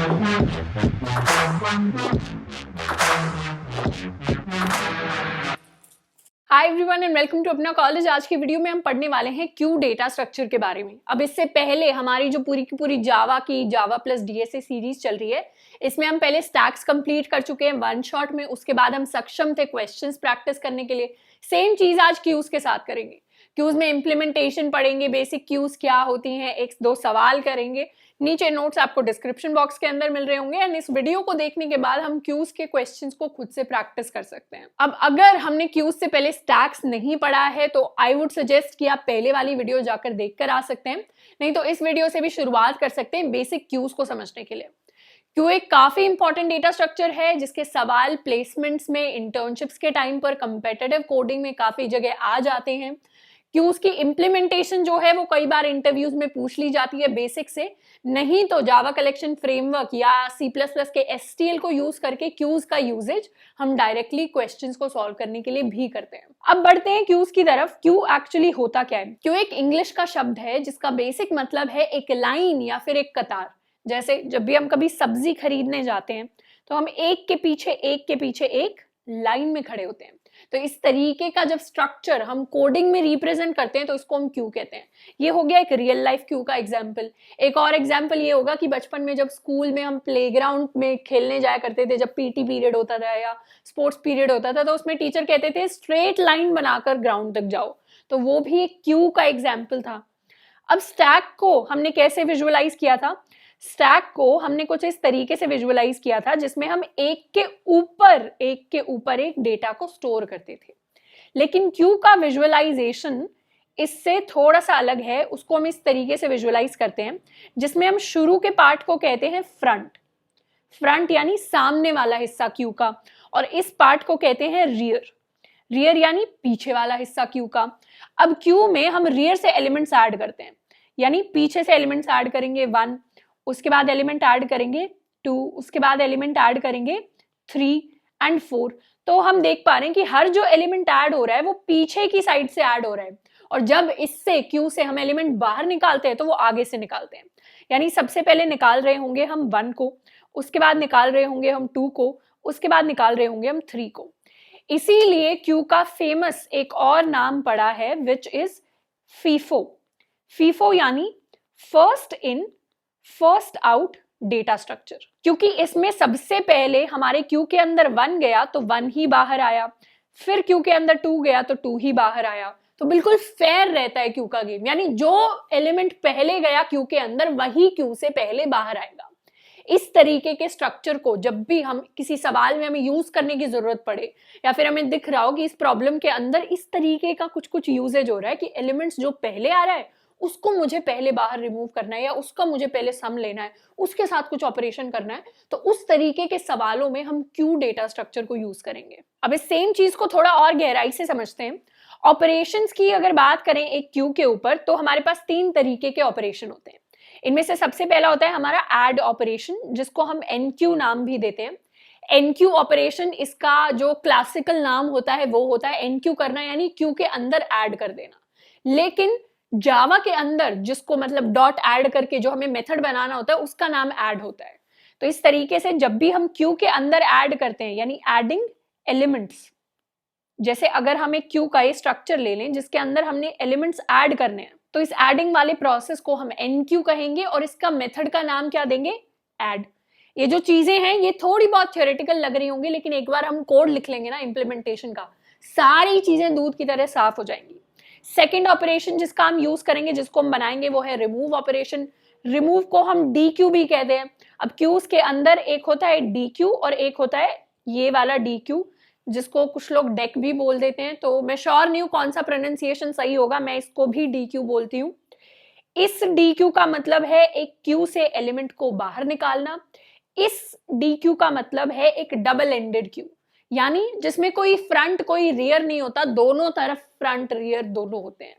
Hi everyone and welcome to अपना college. आज की वीडियो में हम पढ़ने वाले हैं क्यू डेटा स्ट्रक्चर के बारे में। अब इससे पहले हमारी जो पूरी की पूरी जावा प्लस डीएसए सीरीज चल रही है, इसमें हम पहले स्टैक्स कंप्लीट कर चुके हैं वन शॉट में। उसके बाद हम सक्षम थे क्वेश्चंस प्रैक्टिस करने के लिए। सेम चीज आज क्यूज के साथ करेंगे। क्यूज में इम्प्लीमेंटेशन पढ़ेंगे, बेसिक क्यूज क्या होती हैं, एक दो सवाल करेंगे। नीचे नोट्स आपको डिस्क्रिप्शन बॉक्स के अंदर मिल रहे होंगे एंड इस वीडियो को देखने के बाद हम क्यूज के क्वेश्चंस को खुद से प्रैक्टिस कर सकते हैं। अब अगर हमने क्यूज से पहले स्टैक्स नहीं पढ़ा है तो आई वुड सजेस्ट कि आप पहले वाली वीडियो जाकर देखकर आ सकते हैं, नहीं तो इस वीडियो से भी शुरुआत कर सकते हैं बेसिक क्यूज को समझने के लिए। क्यू एक काफी इंपॉर्टेंट डेटा स्ट्रक्चर है जिसके सवाल प्लेसमेंट्स में, इंटर्नशिप्स के टाइम पर, कंपेटिटिव कोडिंग में काफी जगह आ जाते हैं। क्यूज की इम्प्लीमेंटेशन जो है वो कई बार इंटरव्यूज में पूछ ली जाती है बेसिक से, नहीं तो जावा कलेक्शन फ्रेमवर्क या C++ के STL को यूज करके क्यूज का यूजेज हम डायरेक्टली क्वेश्चंस को सॉल्व करने के लिए भी करते हैं। अब बढ़ते हैं क्यूज की तरफ। क्यू एक्चुअली होता क्या है? क्यू एक इंग्लिश का शब्द है जिसका बेसिक मतलब है एक लाइन या फिर एक कतार। जैसे जब भी हम कभी सब्जी खरीदने जाते हैं तो हम एक के पीछे एक लाइन में खड़े होते हैं। तो इस तरीके का जब स्ट्रक्चर हम कोडिंग में रिप्रेजेंट करते हैं तो इसको हम क्यू कहते हैं। ये हो गया एक रियल लाइफ क्यू का एग्जाम्पल। एक और एग्जाम्पल ये होगा कि बचपन में जब स्कूल में हम प्लेग्राउंड में खेलने जाया करते थे, जब पीटी पीरियड होता था या स्पोर्ट्स पीरियड होता था, तो उसमें टीचर कहते थे स्ट्रेट लाइन बनाकर ग्राउंड तक जाओ, तो वो भी एक क्यू का एग्जाम्पल था। अब स्टैक को हमने कैसे विजुअलाइज किया था? स्टैक को हमने कुछ इस तरीके से विजुअलाइज किया था जिसमें हम एक के ऊपर एक डेटा को स्टोर करते थे। लेकिन क्यू का विजुअलाइजेशन इससे थोड़ा सा अलग है। उसको हम इस तरीके से विजुअलाइज करते हैं जिसमें हम शुरू के पार्ट को कहते हैं फ्रंट यानी सामने वाला हिस्सा क्यू का, और इस पार्ट को कहते हैं रियर यानी पीछे वाला हिस्सा क्यू का। अब क्यू में हम रियर से एलिमेंट्स ऐड करते हैं, यानी पीछे से एलिमेंट्स ऐड करेंगे 1, उसके बाद एलिमेंट ऐड करेंगे 2, उसके बाद एलिमेंट ऐड करेंगे 3 एंड 4। तो हम देख पा रहे हैं कि हर जो एलिमेंट ऐड हो रहा है वो पीछे की साइड से ऐड हो रहा है, और जब इससे क्यू से हम एलिमेंट बाहर निकालते हैं तो वो आगे से निकालते हैं। यानी सबसे पहले निकाल रहे होंगे हम 1 को, उसके बाद निकाल रहे होंगे हम 2 को, उसके बाद निकाल रहे होंगे हम 3 को। इसीलिए क्यू का फेमस एक और नाम पड़ा है विच इज फीफो यानी first in first out data structure. क्योंकि इसमें सबसे पहले हमारे क्यू के अंदर 1 गया तो 1 ही बाहर आया, फिर क्यू के अंदर 2 गया तो 2 ही बाहर आया। तो बिल्कुल फेयर रहता है क्यू का गेम, यानी जो एलिमेंट पहले गया क्यू के अंदर वही क्यू से पहले बाहर आएगा। इस तरीके के स्ट्रक्चर को जब भी हम किसी सवाल में हमें यूज करने की जरूरत पड़े, या फिर हमें दिख रहा हो कि इस प्रॉब्लम के अंदर इस तरीके का कुछ यूजेज हो रहा है कि एलिमेंट्स जो पहले आ रहा है उसको मुझे पहले बाहर रिमूव करना है, या उसका मुझे पहले सम लेना है, उसके साथ कुछ ऑपरेशन करना है, तो उस तरीके के सवालों में हम क्यू डेटा स्ट्रक्चर को यूज करेंगे। अब इस सेम चीज को थोड़ा और गहराई से समझते हैं। ऑपरेशंस की अगर बात करें एक क्यू के ऊपर, तो हमारे पास 3 तरीके के ऑपरेशन होते हैं। इनमें से सबसे पहला होता है हमारा ऐड ऑपरेशन, जिसको हम एनक्यू नाम भी देते हैं। एनक्यू ऑपरेशन, इसका जो क्लासिकल नाम होता है वो होता है एनक्यू करना, यानी क्यू के अंदर ऐड कर देना। लेकिन जावा के अंदर जिसको मतलब डॉट ऐड करके जो हमें मेथड बनाना होता है उसका नाम ऐड होता है। तो इस तरीके से जब भी हम क्यू के अंदर ऐड करते हैं, यानी एडिंग एलिमेंट्स, जैसे अगर हम एक क्यू का ये स्ट्रक्चर ले लें जिसके अंदर हमने एलिमेंट्स ऐड करने हैं, तो इस एडिंग वाले प्रोसेस को हम एनक्यू कहेंगे और इसका मेथड का नाम क्या देंगे? ऐड। ये जो चीजें हैं ये थोड़ी बहुत थ्योरेटिकल लग रही होंगी, लेकिन एक बार हम कोड लिख लेंगे ना इम्प्लीमेंटेशन का, सारी चीजें दूध की तरह साफ हो जाएंगी। सेकेंड ऑपरेशन जिसका हम यूज करेंगे, जिसको हम बनाएंगे, वो है रिमूव ऑपरेशन। रिमूव को हम डी क्यू भी कहते हैं। अब क्यूज के अंदर एक होता है डी क्यू और एक होता है ये वाला डी क्यू, जिसको कुछ लोग डेक भी बोल देते हैं, तो मैं श्योर नहीं हूं कौन सा प्रोनाउंसिएशन सही होगा, मैं इसको भी डी क्यू बोलती हूँ। इस डी क्यू का मतलब है एक क्यू से एलिमेंट को बाहर निकालना। इस डी क्यू का मतलब है एक डबल एंडेड क्यू, यानी जिसमें कोई फ्रंट कोई रियर नहीं होता, दोनों तरफ फ्रंट रियर दोनों होते हैं।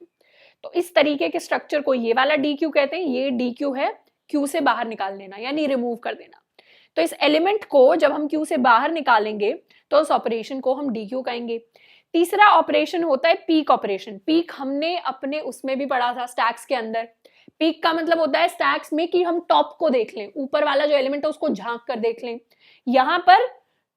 तो इस तरीके के स्ट्रक्चर को ये वाला डी क्यू कहते हैं। ये डी क्यू है क्यू से बाहर निकाल देना, यानी रिमूव कर देना। तो इस एलिमेंट को जब हम क्यू से बाहर निकालेंगे तो उस ऑपरेशन को हम डी क्यू कहेंगे। तीसरा ऑपरेशन होता है पीक ऑपरेशन। पीक हमने अपने उसमें भी पढ़ा था स्टैक्स के अंदर। पीक का मतलब होता है स्टैक्स में कि हम टॉप को देख लें, ऊपर वाला जो एलिमेंट है उसको झांक कर देख लें। यहाँ पर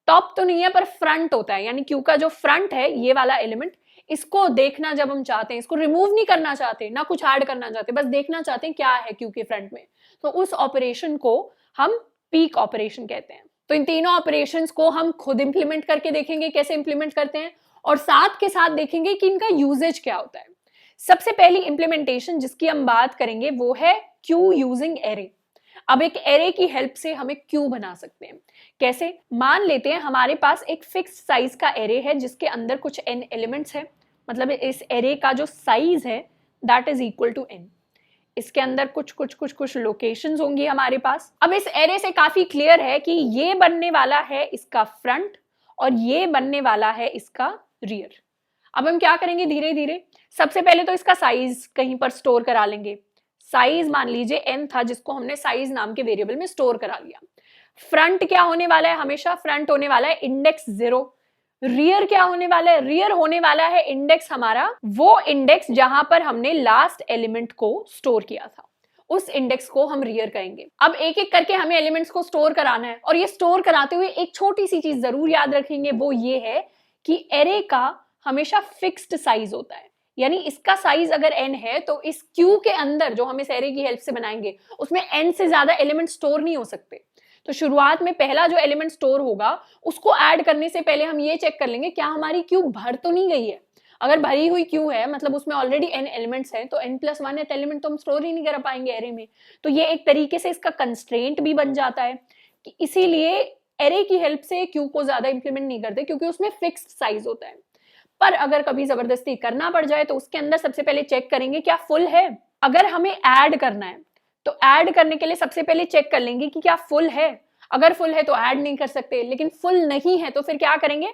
टॉप तो नहीं है पर फ्रंट होता है, यानी क्यू का जो फ्रंट है ये वाला एलिमेंट, इसको देखना जब हम चाहते हैं, इसको रिमूव नहीं करना चाहते, ना कुछ ऐड करना चाहते, बस देखना चाहते हैं क्या है क्यू के फ्रंट में, तो उस ऑपरेशन को हम पीक ऑपरेशन कहते हैं। तो इन तीनों ऑपरेशंस को हम खुद इंप्लीमेंट करके देखेंगे कैसे इंप्लीमेंट करते हैं, और साथ के साथ देखेंगे कि इनका यूजेज क्या होता है। सबसे पहली इंप्लीमेंटेशन जिसकी हम बात करेंगे वो है क्यू यूजिंग एरे। अब एक एरे की हेल्प से हम एक क्यू बना सकते हैं। कैसे? मान लेते हैं हमारे पास एक फिक्स साइज का एरे है जिसके अंदर कुछ n एलिमेंट्स है, मतलब इस एरे का जो साइज है that is equal to n। इसके अंदर कुछ लोकेशंस होंगी हमारे पास। अब इस एरे से काफी क्लियर है कि ये बनने वाला है इसका फ्रंट और ये बनने वाला है इसका रियर। अब हम क्या करेंगे धीरे धीरे, सबसे पहले तो इसका साइज कहीं पर स्टोर करा लेंगे। साइज मान लीजिए n था जिसको हमने साइज नाम के वेरिएबल में स्टोर करा लिया। फ्रंट क्या होने वाला है? हमेशा फ्रंट होने वाला है इंडेक्स 0। रियर क्या होने वाला है? रियर होने वाला है इंडेक्स हमारा वो इंडेक्स जहां पर हमने लास्ट एलिमेंट को स्टोर किया था, उस इंडेक्स को हम रियर कहेंगे। अब एक एक करके हमें एलिमेंट्स को स्टोर कराना है, और ये स्टोर कराते हुए एक छोटी सी चीज जरूर याद रखेंगे, वो ये है कि एरे का हमेशा फिक्स्ड साइज होता है। यानी इसका साइज अगर n है तो इस क्यू के अंदर जो हम इस एरे की हेल्प से बनाएंगे उसमें n से ज्यादा एलिमेंट स्टोर नहीं हो सकते। तो शुरुआत में पहला जो एलिमेंट स्टोर होगा उसको ऐड करने से पहले हम ये चेक कर लेंगे क्या हमारी क्यू भर तो नहीं गई है। अगर भरी हुई क्यू है मतलब उसमें ऑलरेडी n एलिमेंट्स है, तो n+1 एलिमेंट तो हम स्टोर ही नहीं कर पाएंगे एरे में। तो ये एक तरीके से इसका कंस्ट्रेंट भी बन जाता है कि इसीलिए एरे की हेल्प से क्यू को ज्यादा इंप्लीमेंट नहीं करते, क्योंकि उसमें फिक्स्ड साइज होता है। पर अगर कभी जबरदस्ती करना पड़ जाए तो उसके अंदर सबसे पहले चेक करेंगे क्या फुल है। अगर हमें ऐड करना है तो ऐड करने के लिए सबसे पहले चेक कर लेंगे कि क्या फुल है। अगर फुल है तो ऐड नहीं कर सकते, लेकिन फुल नहीं है तो फिर क्या करेंगे,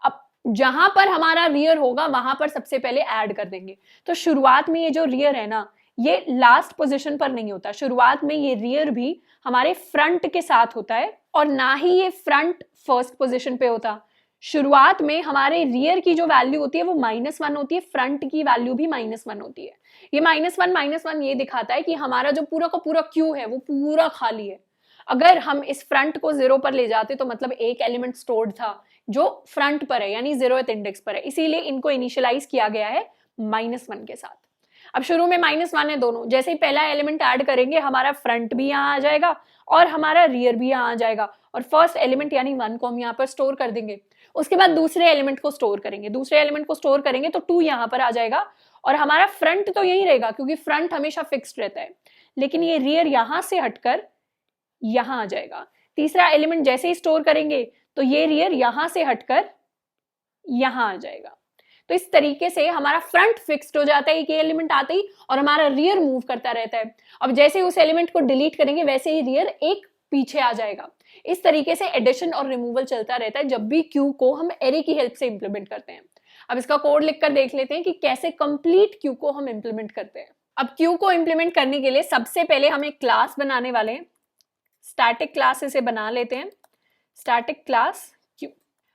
अब जहां पर हमारा रियर होगा वहां पर सबसे पहले ऐड कर देंगे। तो शुरुआत में ये जो रियर है ना, ये लास्ट पोजीशन पर नहीं होता, शुरुआत में ये रियर भी हमारे फ्रंट के साथ होता है, और ना ही ये फ्रंट फर्स्ट पोजीशन पे होता। शुरुआत में हमारे रियर की जो वैल्यू होती है वो -1 होती है, फ्रंट की वैल्यू भी -1 होती है। ये -1 ये दिखाता है कि हमारा जो पूरा का पूरा क्यू है वो पूरा खाली है। अगर हम इस फ्रंट को 0 पर ले जाते तो मतलब एक एलिमेंट स्टोर्ड था जो फ्रंट पर है, यानी 0th इंडेक्स पर है, इसीलिए इनको इनिशियलाइज किया गया है -1 के साथ। अब शुरू में -1 है दोनों, जैसे ही पहला एलिमेंट ऐड करेंगे हमारा फ्रंट भी यहाँ आ जाएगा और हमारा रियर भी यहाँ आ जाएगा, और फर्स्ट एलिमेंट यानी 1 को हम यहाँ पर स्टोर कर देंगे। उसके बाद दूसरे एलिमेंट को स्टोर करेंगे, दूसरे एलिमेंट को स्टोर करेंगे तो 2 यहाँ पर आ जाएगा, और हमारा फ्रंट तो यही रहेगा क्योंकि फ्रंट हमेशा फिक्स्ड रहता है, लेकिन ये रियर यहाँ से हटकर यहाँ आ जाएगा। तीसरा एलिमेंट जैसे ही स्टोर करेंगे तो ये रियर यहाँ से हटकर यहाँ आ जाएगा। तो इस तरीके से हमारा फ्रंट फिक्स्ड हो जाता है एक एलिमेंट आते ही, और हमारा रियर मूव करता रहता है। अब जैसे ही उस एलिमेंट को डिलीट करेंगे वैसे ही रियर एक पीछे आ जाएगा। इस तरीके से एडिशन और रिमूवल चलता रहता है जब भी क्यू को हम एरे की हेल्प से इंप्लीमेंट करते हैं। अब इसका कोड लिखकर देख लेते हैं कि कैसे कंप्लीट क्यू को हम इंप्लीमेंट करते हैं। अब क्यू को इंप्लीमेंट करने के लिए सबसे पहले हम एक क्लास बनाने वाले हैं, स्टैटिक क्लास इसे बना लेते हैं, स्टैटिक क्लास क्यू।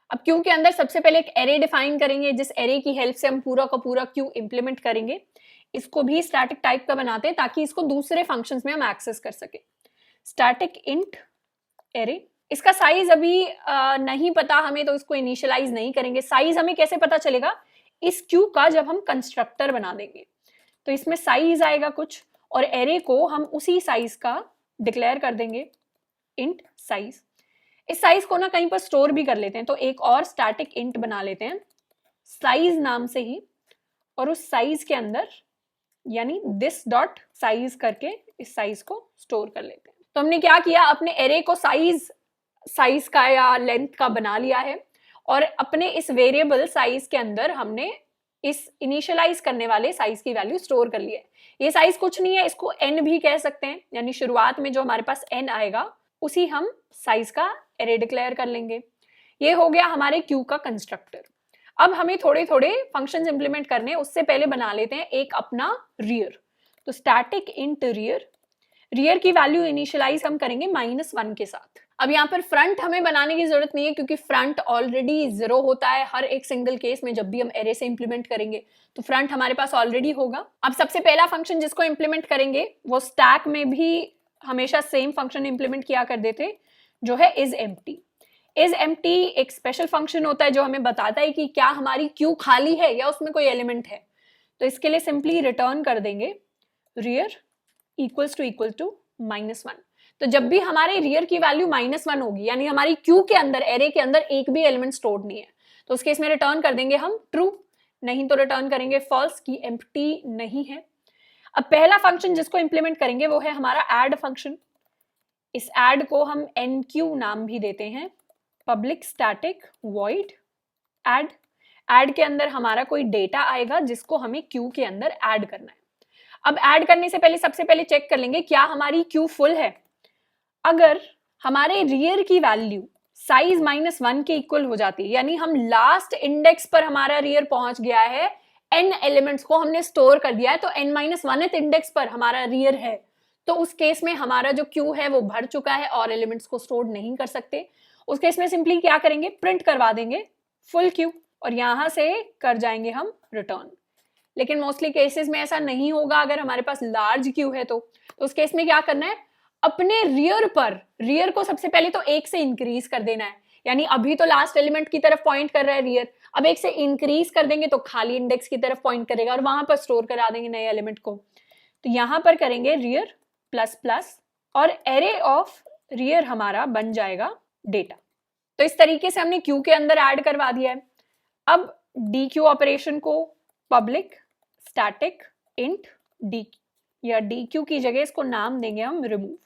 अब क्यू के अंदर सबसे पहले एक एरे डिफाइन करेंगे जिस एरे की हेल्प से हम पूरा का पूरा क्यू इंप्लीमेंट करेंगे। इसको भी स्टैटिक टाइप का बनाते हैं ताकि इसको दूसरे फंक्शंस में हम एक्सेस कर सके। स्टैटिक इंट एरे, इसका साइज अभी नहीं पता हमें तो इसको इनिशियलाइज नहीं करेंगे। साइज हमें कैसे पता चलेगा, इस क्यू का जब हम कंस्ट्रक्टर बना देंगे तो इसमें साइज आएगा कुछ, और एरे को हम उसी साइज का डिक्लेयर कर देंगे इंट साइज। इस साइज को ना कहीं पर स्टोर भी कर लेते हैं, तो एक और स्टैटिक इंट बना लेते हैं साइज नाम से ही, और उस साइज के अंदर यानी दिस डॉट साइज करके इस साइज को स्टोर कर लेते हैं। तो हमने क्या किया, अपने एरे को साइज का या लेंथ का बना लिया है, और अपने इस वेरिएबल साइज के अंदर हमने इस इनिशियलाइज करने वाले साइज की वैल्यू स्टोर कर ली है। ये साइज कुछ नहीं है, इसको n भी कह सकते हैं, यानी शुरुआत में जो हमारे पास n आएगा उसी हम साइज का एरे डिक्लेयर कर लेंगे। ये हो गया हमारे क्यू का कंस्ट्रक्टर। अब हमें थोड़े थोड़े फंक्शंस इंप्लीमेंट करने, उससे पहले बना लेते हैं एक अपना रियर। तो स्टैटिक इंट रियर, रियर की वैल्यू इनिशियलाइज हम करेंगे -1 के साथ। अब यहाँ पर फ्रंट हमें बनाने की जरूरत नहीं है क्योंकि फ्रंट ऑलरेडी 0 होता है हर एक सिंगल केस में जब भी हम एरे से इंप्लीमेंट करेंगे, तो फ्रंट हमारे पास ऑलरेडी होगा। अब सबसे पहला फंक्शन जिसको इंप्लीमेंट करेंगे वो स्टैक में भी हमेशा सेम फंक्शन इंप्लीमेंट किया कर देते, जो है इज एम्प्टी। इज एम्प्टी एक स्पेशल फंक्शन होता है जो हमें बताता है कि क्या हमारी क्यू खाली है या उसमें कोई एलिमेंट है। तो इसके लिए सिंपली रिटर्न कर देंगे रियर इक्वल टू -1। तो जब भी हमारे रियर की वैल्यू -1 होगी, यानी हमारी क्यू के अंदर, एरे के अंदर एक भी एलिमेंट स्टोर्ड नहीं है, तो उस केस में रिटर्न कर देंगे हम ट्रू, नहीं तो रिटर्न करेंगे फॉल्स की एम्प्टी नहीं है। अब पहला फंक्शन जिसको इंप्लीमेंट करेंगे वो है हमारा ऐड फंक्शन। इस ऐड को हम nq नाम भी देते हैं, public static void add. Add के अंदर हमारा कोई डेटा आएगा जिसको हमें क्यू के अंदर ऐड करना है। अब ऐड करने से पहले सबसे पहले चेक कर लेंगे क्या हमारी क्यू फुल है। अगर हमारे रियर की वैल्यू साइज -1 के इक्वल हो जाती है, यानी हम लास्ट इंडेक्स पर हमारा रियर पहुंच गया है, n एलिमेंट्स को हमने स्टोर कर दिया है, तो n-1th इंडेक्स पर हमारा रियर है, तो उस केस में हमारा जो क्यू है वो भर चुका है और एलिमेंट्स को स्टोर नहीं कर सकते। उस केस में सिंपली क्या करेंगे, प्रिंट करवा देंगे फुल क्यू और यहां से कर जाएंगे हम रिटर्न। लेकिन मोस्टली केसेस में ऐसा नहीं होगा अगर हमारे पास लार्ज क्यू है तो उस केस में क्या करना है, अपने रियर पर, रियर को सबसे पहले तो 1 से इंक्रीज कर देना है, यानी अभी तो लास्ट एलिमेंट की तरफ पॉइंट कर रहा है रियर, अब 1 से इंक्रीज कर देंगे तो खाली इंडेक्स की तरफ पॉइंट करेगा और वहां पर स्टोर करा देंगे नए एलिमेंट को। तो यहां पर करेंगे रियर ++ और एरे ऑफ रियर हमारा बन जाएगा डेटा। तो इस तरीके से हमने क्यू के अंदर ऐड करवा दिया है। अब डी क्यू ऑपरेशन को पब्लिक स्टैटिक इंट डी, या डी क्यू की जगह इसको नाम देंगे हम रिमूव।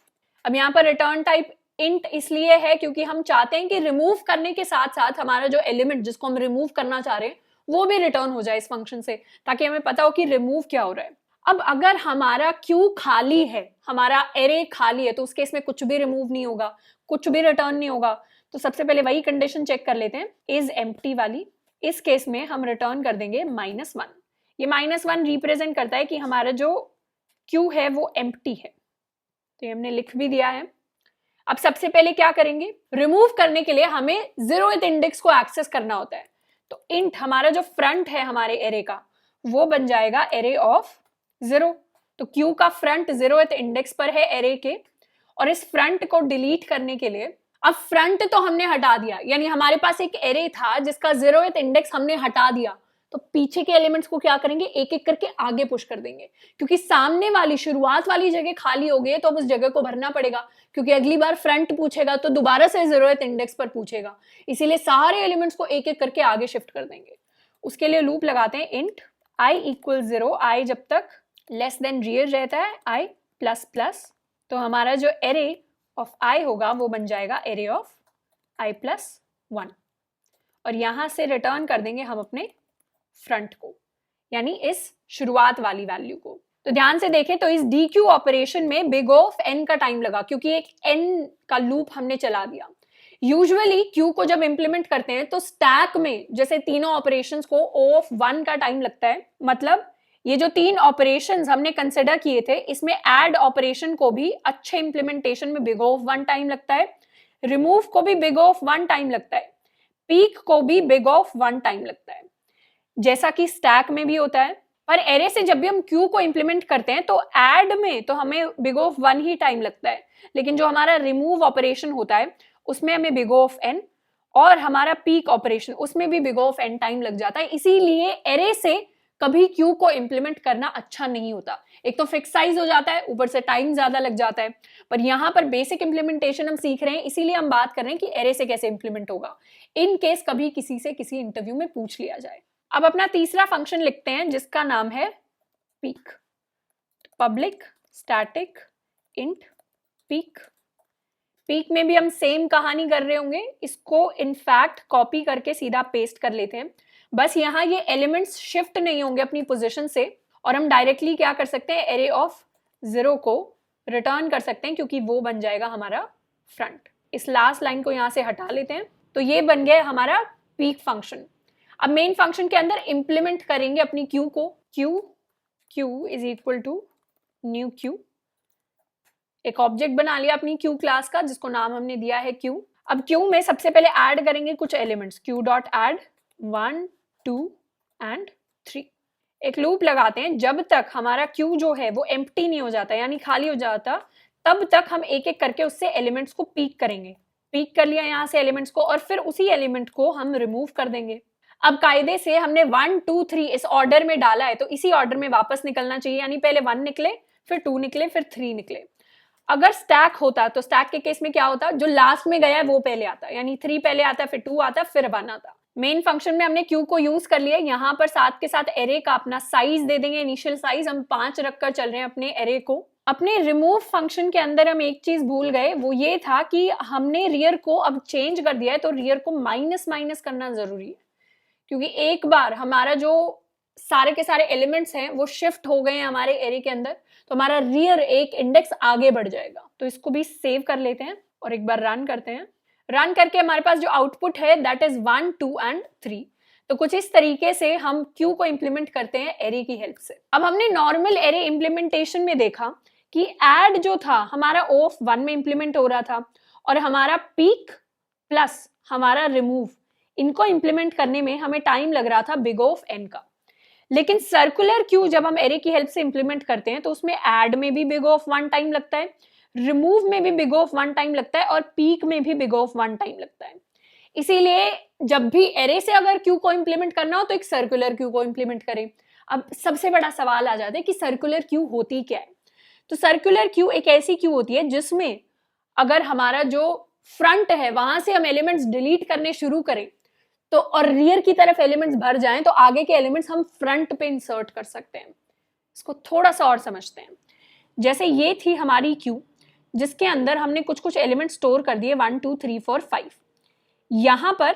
अब यहाँ पर रिटर्न टाइप इंट इसलिए है क्योंकि हम चाहते हैं कि रिमूव करने के साथ साथ हमारा जो एलिमेंट जिसको हम रिमूव करना चाह रहे हैं वो भी रिटर्न हो जाए इस फंक्शन से, ताकि हमें पता हो कि रिमूव क्या हो रहा है। अब अगर हमारा क्यू खाली है, हमारा एरे खाली है, तो उस केस में कुछ भी रिमूव नहीं होगा, कुछ भी रिटर्न नहीं होगा। तो सबसे पहले वही कंडीशन चेक कर लेते हैं, इज एम्प्टी वाली। इस केस में हम रिटर्न कर देंगे -1। ये -1 रिप्रेजेंट करता है कि हमारा जो क्यू है वो एम्प्टी है, तो ये हमने लिख भी दिया है। अब सबसे पहले क्या करेंगे, रिमूव करने के लिए हमें 0th इंडेक्स को एक्सेस करना होता है, तो इंट हमारा जो फ्रंट है हमारे एरे का वो बन जाएगा एरे ऑफ 0। तो क्यू का फ्रंट 0th इंडेक्स पर है एरे के, और इस फ्रंट को डिलीट करने के लिए, अब फ्रंट तो हमने हटा दिया, यानी हमारे पास एक एरे था जिसका 0th इंडेक्स हमने हटा दिया, तो पीछे के एलिमेंट्स को क्या करेंगे, एक एक करके आगे पुश कर देंगे, क्योंकि सामने वाली शुरुआत वाली जगह खाली हो गई तो अब उस जगह को भरना पड़ेगा, क्योंकि अगली बार फ्रंट पूछेगा तो दोबारा से 0th इंडेक्स पर पूछेगा, इसीलिए सारे एलिमेंट्स को एक एक करके आगे शिफ्ट कर देंगे। उसके लिए लूप लगाते हैं इंट i = 0, i जब तक लेस देन रियर रहता है i++, तो हमारा जो एरे ऑफ i होगा वो बन जाएगा एरे ऑफ i+1, और यहां से रिटर्न कर देंगे हम अपने फ्रंट को, यानी इस शुरुआत वाली वैल्यू को। तो ध्यान से देखें तो इस डी क्यू ऑपरेशन में बिग ऑफ n का टाइम लगा, क्योंकि एक n का लूप हमने चला दिया। यूजुअली क्यू को जब इंप्लीमेंट करते हैं तो स्टैक में जैसे तीनों ऑपरेशंस को O(1) का टाइम लगता है, मतलब ये जो 3 ऑपरेशंस हमने कंसिडर किए थे इसमें ऐड ऑपरेशन को भी अच्छे इंप्लीमेंटेशन में बिग ऑफ 1 टाइम लगता है, रिमूव को भी बिग ऑफ 1 टाइम लगता है, पीक को भी बिग ऑफ 1 टाइम लगता है, जैसा कि स्टैक में भी होता है। पर एरे से जब भी हम क्यू को इंप्लीमेंट करते हैं तो ऐड में तो हमें बिग ऑफ 1 ही टाइम लगता है, लेकिन जो हमारा रिमूव ऑपरेशन होता है उसमें हमें बिग ऑफ n, और हमारा पीक ऑपरेशन उसमें भी बिग ऑफ n टाइम लग जाता है। इसीलिए एरे से कभी क्यू को इंप्लीमेंट करना अच्छा नहीं होता, एक तो फिक्स साइज हो जाता है, ऊपर से टाइम ज्यादा लग जाता है। पर यहाँ पर बेसिक इंप्लीमेंटेशन हम सीख रहे हैं, इसीलिए हम बात कर रहे हैं कि एरे से कैसे इंप्लीमेंट होगा, इन केस कभी किसी से किसी इंटरव्यू में पूछ लिया जाए। अब अपना तीसरा फंक्शन लिखते हैं जिसका नाम है peak, public static int peak. Peak में भी हम सेम कहानी कर रहे होंगे, इसको इनफैक्ट कॉपी करके सीधा पेस्ट कर लेते हैं, बस यहाँ ये एलिमेंट्स शिफ्ट नहीं होंगे अपनी पोजीशन से, और हम डायरेक्टली क्या कर सकते हैं, एरे ऑफ 0 को रिटर्न कर सकते हैं, क्योंकि वो बन जाएगा हमारा फ्रंट। इस लास्ट लाइन को यहाँ से हटा लेते हैं, तो ये बन गया हमारा पीक फंक्शन। अब मेन फंक्शन के अंदर इंप्लीमेंट करेंगे अपनी क्यू को, क्यू = न्यू क्यू, एक ऑब्जेक्ट बना लिया अपनी क्यू क्लास का जिसको नाम हमने दिया है क्यू। अब क्यू में सबसे पहले ऐड करेंगे कुछ elements, Q dot add 1 2 and 3। एक लूप लगाते हैं जब तक हमारा क्यू जो है वो एम्प्टी नहीं हो जाता यानी खाली हो जाता, तब तक हम एक एक करके उससे एलिमेंट्स को पीक करेंगे। पीक कर लिया यहाँ से एलिमेंट्स को और फिर उसी एलिमेंट को हम रिमूव कर देंगे। अब कायदे से हमने 1 2 3 इस ऑर्डर में डाला है तो इसी ऑर्डर में वापस निकलना चाहिए, यानी पहले 1 निकले फिर 2 निकले फिर 3 निकले। अगर स्टैक होता तो स्टैक के केस में क्या होता, जो लास्ट में गया है वो पहले आता, यानी 3 पहले आता फिर 2 आता फिर 1 आता। मेन फंक्शन में हमने क्यू को यूज कर लिया, यहाँ पर साथ के साथ एरे का अपना साइज दे देंगे। इनिशियल साइज हम 5 रखकर चल रहे हैं अपने एरे को। अपने रिमूव फंक्शन के अंदर हम एक चीज भूल गए, वो ये था कि हमने रियर को अब चेंज कर दिया है तो रियर को माइनस माइनस करना जरूरी है, क्योंकि एक बार हमारा जो सारे के सारे एलिमेंट्स हैं वो शिफ्ट हो गए हैं हमारे एरे के अंदर तो हमारा रियर एक इंडेक्स आगे बढ़ जाएगा। तो इसको भी सेव कर लेते हैं और एक बार रन करते हैं। रन करके हमारे पास जो आउटपुट है दैट इज 1 2 एंड 3। तो कुछ इस तरीके से हम क्यू को इंप्लीमेंट करते हैं एरे की हेल्प से। अब हमने नॉर्मल एरे इंप्लीमेंटेशन में देखा कि ऐड जो था हमारा ऑफ 1 में इंप्लीमेंट हो रहा था और हमारा पीक प्लस हमारा रिमूव, इनको इंप्लीमेंट करने में हमें टाइम लग रहा था बिग ऑफ n का। लेकिन सर्कुलर क्यू जब हम एरे की हेल्प से इंप्लीमेंट करते हैं तो उसमें ऐड में भी बिग ऑफ 1 टाइम लगता है, रिमूव में भी बिग ऑफ 1 टाइम लगता है और पीक में भी बिग ऑफ 1 टाइम लगता है। इसीलिए जब भी एरे से अगर क्यू को इंप्लीमेंट करना हो तो एक सर्कुलर क्यू को इंप्लीमेंट करें। अब सबसे बड़ा सवाल आ जाता है कि सर्कुलर क्यू होती क्या है। तो सर्कुलर क्यू एक ऐसी क्यू होती है जिसमें अगर हमारा जो फ्रंट है वहां से हम एलिमेंट्स डिलीट करने शुरू करें तो और रियर की तरफ एलिमेंट्स भर जाएं तो आगे के एलिमेंट्स हम फ्रंट पे इंसर्ट कर सकते हैं। इसको थोड़ा सा और समझते हैं। जैसे ये थी हमारी क्यू जिसके अंदर हमने कुछ कुछ एलिमेंट स्टोर कर दिए 1 2 3 4 5। यहां पर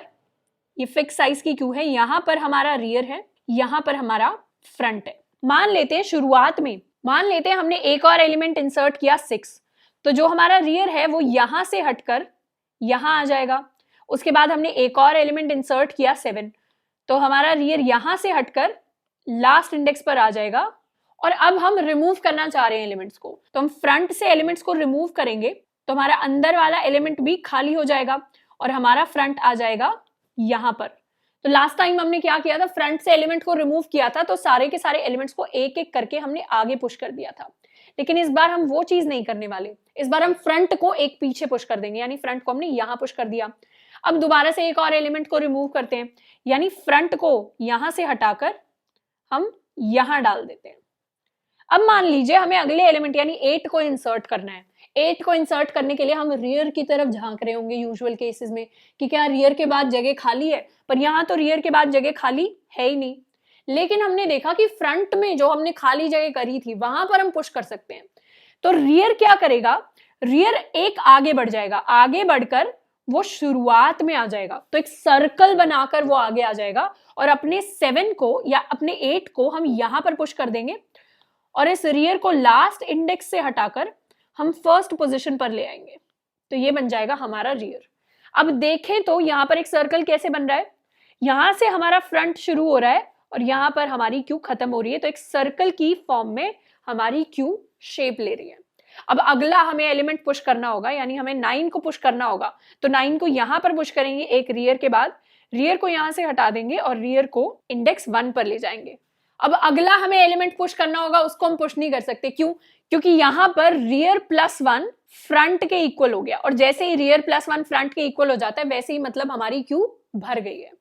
ये फिक्स साइज की क्यू है, यहां पर हमारा रियर है, यहां पर हमारा फ्रंट है। मान लेते हैं शुरुआत में हमने एक और एलिमेंट इंसर्ट किया 6, तो जो हमारा रियर है वो यहां से हटकर यहां आ जाएगा। उसके बाद हमने एक और एलिमेंट इंसर्ट किया 7, तो हमारा रियर यहां से हटकर लास्ट इंडेक्स पर आ जाएगा। और अब हम रिमूव करना चाह रहे हैं एलिमेंट्स को, तो हम फ्रंट से एलिमेंट्स को रिमूव करेंगे तो हमारा अंदर वाला एलिमेंट भी खाली हो जाएगा और हमारा फ्रंट आ जाएगा यहां पर। तो लास्ट टाइम हमने क्या किया था, फ्रंट से एलिमेंट को रिमूव किया था तो सारे के सारे एलिमेंट्स को एक एक करके हमने आगे पुश कर दिया था। लेकिन इस बार हम वो चीज नहीं करने वाले, इस बार हम फ्रंट को एक पीछे पुश कर देंगे, यानी फ्रंट को हमने यहां पुश कर दिया। अब दोबारा से एक और एलिमेंट को रिमूव करते हैं, यानी फ्रंट को यहां से हटाकर हम यहां डाल देते हैं। अब मान लीजिए हमें अगले एलिमेंट यानी 8 को इंसर्ट करना है। 8 को इंसर्ट करने के लिए हम रियर की तरफ झांक रहे होंगे यूजुअल केसेस में कि क्या रियर के बाद जगह खाली है, पर यहां तो रियर के बाद जगह खाली है ही नहीं। लेकिन हमने देखा कि फ्रंट में जो हमने खाली जगह करी थी वहां पर हम पुश कर सकते हैं। तो रियर क्या करेगा, रियर एक आगे बढ़ जाएगा, आगे बढ़कर वो शुरुआत में आ जाएगा, तो एक सर्कल बनाकर वो आगे आ जाएगा और अपने 7 को या अपने 8 को हम यहां पर पुश कर देंगे और इस रियर को लास्ट इंडेक्स से हटाकर हम फर्स्ट पोजीशन पर ले आएंगे। तो ये बन जाएगा हमारा रियर। अब देखें तो यहां पर एक सर्कल कैसे बन रहा है, यहां से हमारा फ्रंट शुरू हो रहा है और यहां पर हमारी क्यू खत्म हो रही है, तो एक सर्कल की फॉर्म में हमारी क्यू शेप ले रही है। अब अगला हमें एलिमेंट पुश करना होगा, यानी हमें 9 को पुश करना होगा, तो 9 को यहां पर पुश करेंगे एक रियर के बाद, रियर को यहां से हटा देंगे और रियर को इंडेक्स 1 पर ले जाएंगे। अब अगला हमें एलिमेंट पुश करना होगा, उसको हम पुश नहीं कर सकते, क्यों, क्योंकि यहां पर रियर +1 फ्रंट के इक्वल हो गया और जैसे ही रियर +1 फ्रंट के इक्वल हो जाता है वैसे ही मतलब हमारी क्यू भर गई है।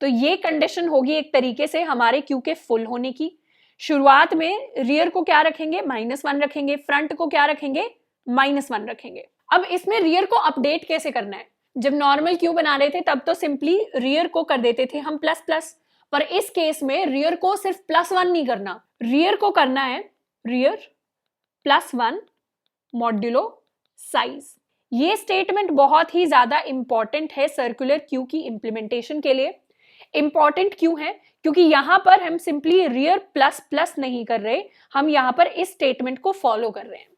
तो ये कंडीशन होगी एक तरीके से हमारे क्यू के फुल होने की। शुरुआत में रियर को क्या रखेंगे, -1 रखेंगे, फ्रंट को क्या रखेंगे, -1 रखेंगे। अब इसमें रियर को अपडेट कैसे करना है, जब नॉर्मल क्यू बना रहे थे तब तो सिंपली रियर को कर देते थे हम ++, पर इस केस में रियर को सिर्फ +1 नहीं करना, रियर को करना है रियर +1 मॉड्यूलो साइज। ये स्टेटमेंट बहुत ही ज्यादा इंपॉर्टेंट है सर्कुलर क्यू की इंप्लीमेंटेशन के लिए। इंपॉर्टेंट क्यों है, क्योंकि यहां पर हम सिंपली रियर ++ नहीं कर रहे, हम यहां पर इस स्टेटमेंट को फॉलो कर रहे हैं।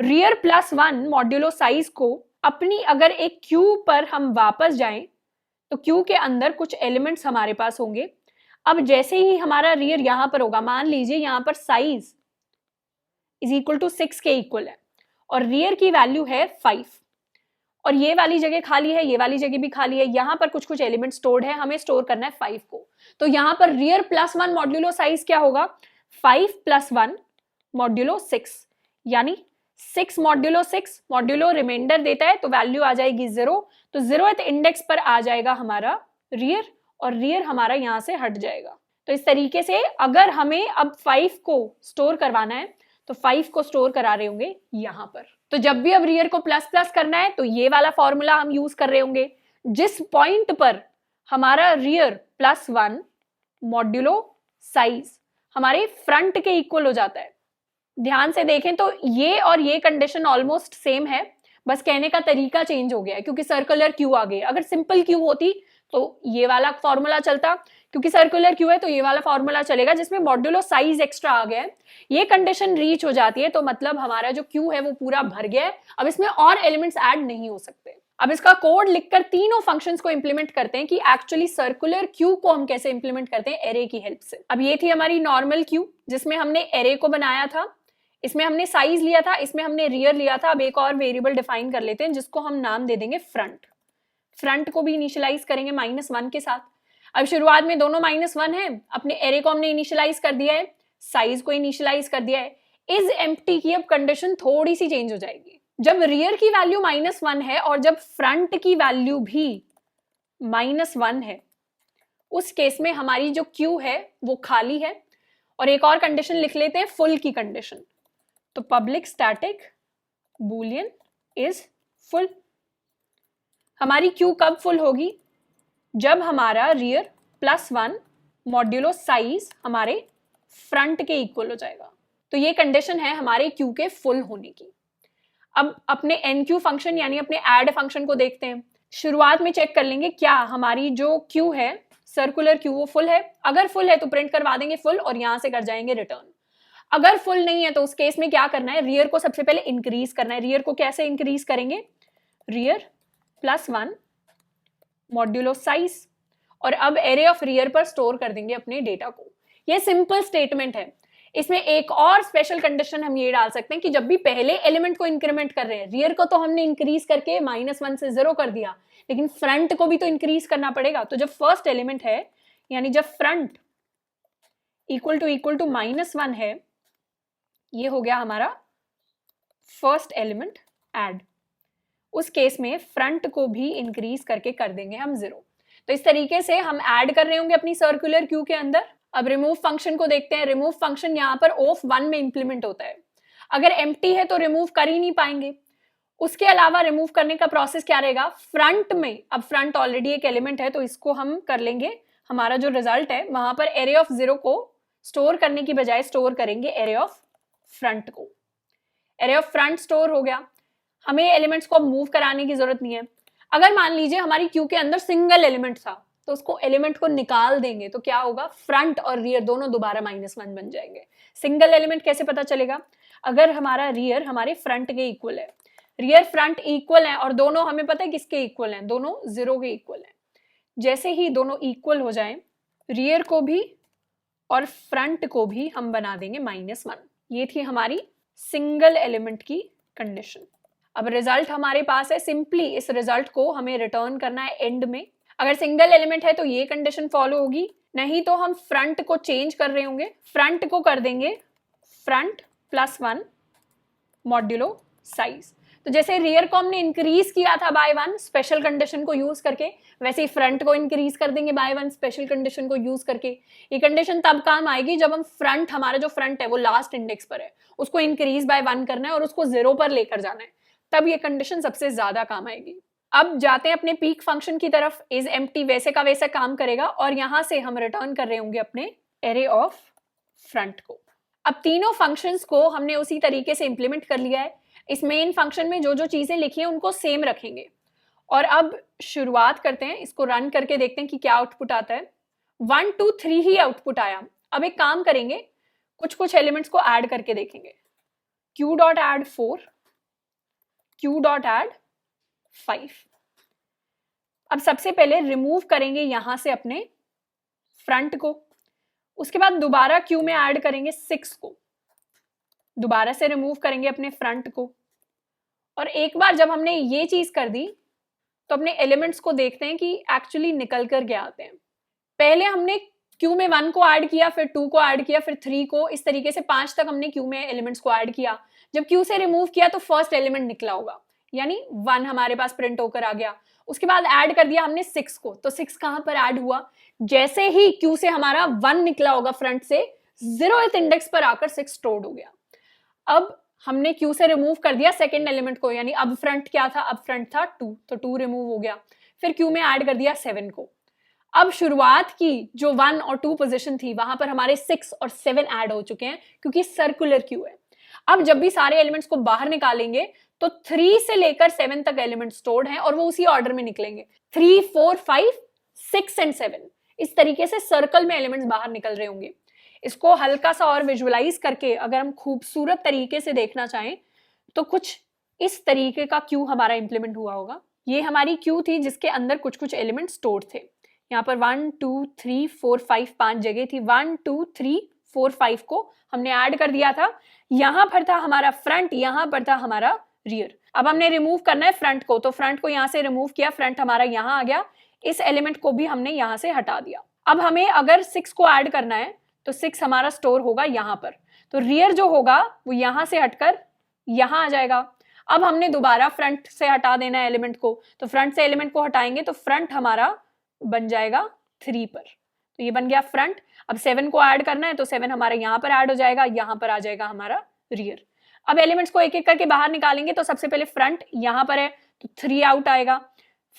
रियर +1 मॉड्यूलो साइज को अपनी अगर एक क्यू पर हम वापस जाएं तो क्यू के अंदर कुछ एलिमेंट्स हमारे पास होंगे। अब जैसे ही हमारा रियर यहां पर होगा, मान लीजिए यहां पर साइज = 6 के इक्वल है और रियर की वैल्यू है 5 और ये वाली जगह खाली है, ये वाली जगह भी खाली है, यहां पर कुछ कुछ एलिमेंट स्टोर्ड है, हमें स्टोर करना है 5 को। तो यहां पर रियर +1 मॉड्यूलो साइज क्या होगा, 5 + 1 मॉड्यूलो 6, यानी 6 मॉड्यूलो 6 मॉड्यूलो रिमाइंडर देता है तो वैल्यू आ जाएगी 0, तो 0th इंडेक्स पर आ जाएगा हमारा रियर और रियर हमारा यहां से हट जाएगा। तो इस तरीके से अगर हमें अब 5 को स्टोर करवाना है तो 5 को स्टोर करा रहे होंगे यहां पर। तो जब भी अब रियर को प्लस प्लस करना है तो ये वाला फॉर्मूला हम यूज कर रहे होंगे, जिस पॉइंट पर हमारा रियर +1 मॉड्यूलो साइज हमारे फ्रंट के इक्वल हो जाता है। ध्यान से देखें तो ये और ये कंडीशन ऑलमोस्ट सेम है, बस कहने का तरीका चेंज हो गया है क्योंकि सर्कुलर क्यू आ गई। अगर सिंपल क्यू होती तो ये वाला फॉर्मूला चलता, क्योंकि सर्कुलर क्यू है तो ये वाला फॉर्मूला चलेगा जिसमें मॉड्यूलो साइज एक्स्ट्रा आ गया है। ये कंडीशन रीच हो जाती है तो मतलब हमारा जो क्यू है वो पूरा भर गया है, अब इसमें और एलिमेंट्स ऐड नहीं हो सकते। अब इसका कोड लिखकर तीनों फंक्शंस को इंप्लीमेंट करते हैं कि एक्चुअली सर्कुलर क्यू को हम कैसे इंप्लीमेंट करते हैं एरे की हेल्प से। अब ये थी हमारी नॉर्मल क्यू जिसमें हमने एरे को बनाया था, इसमें हमने साइज लिया था, इसमें हमने रियर लिया था। अब एक और वेरिएबल डिफाइन कर लेते हैं जिसको हम नाम दे देंगे फ्रंट। फ्रंट को भी इनिशियलाइज करेंगे -1 के साथ। अब शुरुआत में दोनों -1 है, अपने एरे को हमने इनिशियलाइज कर दिया है, साइज को इनिशियलाइज कर दिया है। इज एम्प्टी की अब कंडीशन थोड़ी सी चेंज हो जाएगी। जब रियर की वैल्यू -1 है और जब फ्रंट की वैल्यू भी -1 है, उस केस में हमारी जो क्यू है वो खाली है। और एक और कंडीशन लिख लेते हैं, फुल की कंडीशन। तो public static Boolean is full. हमारी क्यू कब फुल होगी, जब हमारा रियर +1 मॉड्यूलो साइज हमारे फ्रंट के इक्वल हो जाएगा। तो ये कंडीशन है हमारे क्यू के फुल होने की। अब अपने एनक्यू फंक्शन यानी अपने ऐड फंक्शन को देखते हैं। शुरुआत में चेक कर लेंगे क्या हमारी जो क्यू है सर्कुलर क्यू वो फुल है। अगर फुल है तो प्रिंट करवा देंगे फुल और यहां से कर जाएंगे रिटर्न। अगर फुल नहीं है तो उस केस में क्या करना है, रियर को सबसे पहले इंक्रीज करना है। रियर को कैसे इंक्रीज करेंगे, रियर +1 मॉड्यूलो साइज और अब एरे ऑफ रियर पर स्टोर कर देंगे अपने डेटा को। ये सिंपल स्टेटमेंट है। इसमें एक और स्पेशल कंडीशन हम ये डाल सकते हैं कि जब भी पहले एलिमेंट को इंक्रीमेंट कर रहे हैं, रियर को तो हमने इंक्रीज करके -1 से 0 कर दिया, लेकिन फ्रंट को भी तो इंक्रीज करना पड़ेगा। तो जब फर्स्ट एलिमेंट है यानी जब फ्रंट इक्वल टू -1 है, ये हो गया हमारा फर्स्ट एलिमेंट ऐड। उस केस में फ्रंट को भी इंक्रीज करके कर देंगे हम 0। तो इस तरीके से हम ऐड कर रहे होंगे अपनी सर्कुलर क्यू के अंदर। अब रिमूव फंक्शन को देखते हैं। रिमूव फंक्शन यहाँ पर of1 में इंप्लीमेंट होता है। अगर एम्प्टी है तो रिमूव कर ही नहीं पाएंगे। उसके अलावा रिमूव करने का प्रोसेस क्या रहेगा, फ्रंट में, अब फ्रंट ऑलरेडी एक एलिमेंट है तो इसको हम कर लेंगे, हमारा जो रिजल्ट है वहां पर एरे ऑफ 0 को स्टोर करने की बजाय स्टोर करेंगे एरे ऑफ फ्रंट को। एरे ऑफ फ्रंट स्टोर हो गया, हमें एलिमेंट्स को मूव कराने की जरूरत नहीं है। अगर मान लीजिए हमारी क्यू के अंदर सिंगल एलिमेंट था तो उसको एलिमेंट को निकाल देंगे तो क्या होगा, फ्रंट और रियर दोनों दोबारा -1 बन जाएंगे। सिंगल एलिमेंट कैसे पता चलेगा, अगर हमारा रियर हमारे फ्रंट के इक्वल है, रियर फ्रंट इक्वल है और दोनों हमें पता है किसके इक्वल हैं, दोनों 0 के इक्वल हैं। जैसे ही दोनों इक्वल हो जाएं, रियर को भी और फ्रंट को भी हम बना देंगे -1। ये थी हमारी सिंगल एलिमेंट की कंडीशन। अब रिजल्ट हमारे पास है, सिंपली इस रिजल्ट को हमें रिटर्न करना है एंड में। अगर सिंगल एलिमेंट है तो ये कंडीशन फॉलो होगी, नहीं तो हम फ्रंट को चेंज कर रहे होंगे। फ्रंट को कर देंगे फ्रंट +1 मॉड्यूलो साइज। तो जैसे रियर को हमने इंक्रीज किया था बाय 1 स्पेशल कंडीशन को यूज करके, वैसे ही फ्रंट को इंक्रीज कर देंगे बाय 1 स्पेशल कंडीशन को यूज करके। ये कंडीशन तब काम आएगी जब हम फ्रंट, हमारा जो फ्रंट है वो लास्ट इंडेक्स पर है, उसको इंक्रीज बाय 1 करना है और उसको 0 पर लेकर जाना है, तब ये कंडीशन सबसे ज्यादा काम आएगी। अब जाते हैं अपने पीक फंक्शन की तरफ। इज एम्प्टी वैसे का वैसा काम करेगा और यहां से हम रिटर्न कर रहे होंगे अपने एरे ऑफ फ्रंट को। अब तीनों फंक्शंस को हमने उसी तरीके से इंप्लीमेंट कर लिया है। इस मेन फंक्शन में जो जो चीजें लिखी हैं उनको सेम रखेंगे। और अब शुरुआत करते हैं, इसको रन करके देखते हैं कि क्या आउटपुट आता है। 1 2 3 ही आउटपुट आया। अब एक काम करेंगे, कुछ एलिमेंट्स को ऐड करके देखेंगे। q.add 4, q.add 5। अब सबसे पहले रिमूव करेंगे यहां से अपने फ्रंट को, उसके बाद दोबारा क्यू में ऐड करेंगे 6 को, दोबारा से रिमूव करेंगे अपने फ्रंट को, और एक बार जब हमने ये चीज कर दी तो अपने एलिमेंट्स को देखते हैं कि एक्चुअली निकल कर क्या आते हैं। पहले हमने क्यू में 1 को ऐड किया, फिर 2 को ऐड किया, फिर 3 को, इस तरीके से 5 तक हमने क्यू में एलिमेंट्स को ऐड किया। जब क्यू से रिमूव किया तो फर्स्ट एलिमेंट निकला होगा, यानी 1 हमारे पास प्रिंट होकर आ गया। उसके बाद ऐड कर दिया हमने 6 को, तो 6 कहां पर ऐड हुआ, जैसे ही क्यू से हमारा 1 निकला होगा फ्रंट से, 0th इंडेक्स पर आकर 6 स्टोर्ड हो गया। अब हमने क्यू से रिमूव कर दिया सेकेंड एलिमेंट को, यानी अब फ्रंट क्या था, अब फ्रंट था 2, तो 2 रिमूव हो गया। फिर क्यू में ऐड कर दिया 7 को। अब शुरुआत की जो 1 और 2 पोजीशन थी वहां पर हमारे 6 और 7 ऐड हो चुके हैं, क्योंकि सर्कुलर क्यू है। अब जब भी सारे एलिमेंट्स को बाहर निकालेंगे तो 3 से लेकर 7 तक एलिमेंट स्टोर्ड हैं और वो उसी ऑर्डर में निकलेंगे, 3, 4, 5, 6 एंड 7। इस तरीके से सर्कल में एलिमेंट्स बाहर निकल रहे होंगे। इसको हल्का सा और विजुअलाइज करके अगर हम खूबसूरत तरीके से देखना चाहें तो कुछ इस तरीके का क्यू हमारा इंप्लीमेंट हुआ होगा। ये हमारी क्यू थी जिसके अंदर कुछ कुछ एलिमेंट स्टोर्ड थे। यहाँ पर 1, 2, 3, 4, 5 5 जगह थी। 1, 2, 3, 4, 5 को हमने ऐड कर दिया था। यहाँ पर था हमारा फ्रंट, यहाँ पर था हमारा रियर। अब हमने रिमूव करना है फ्रंट को, तो फ्रंट को यहाँ से रिमूव किया, फ्रंट हमारा यहाँ आ गया। इस एलिमेंट को भी हमने यहाँ से हटा दिया। अब हमें अगर 6 को ऐड करना है तो 6 हमारा स्टोर होगा यहाँ पर, तो रियर जो होगा वो यहाँ से हटकर यहाँ आ जाएगा। अब हमने दोबारा फ्रंट से हटा देना है एलिमेंट को, तो फ्रंट से एलिमेंट को हटाएंगे तो फ्रंट हमारा बन जाएगा 3 पर, तो ये बन गया फ्रंट। अब 7 को ऐड करना है तो 7 हमारा यहाँ पर ऐड हो जाएगा, यहाँ पर आ जाएगा हमारा रियर। अब एलिमेंट्स को एक एक करके बाहर निकालेंगे तो सबसे पहले फ्रंट यहाँ पर है तो 3 आउट आएगा,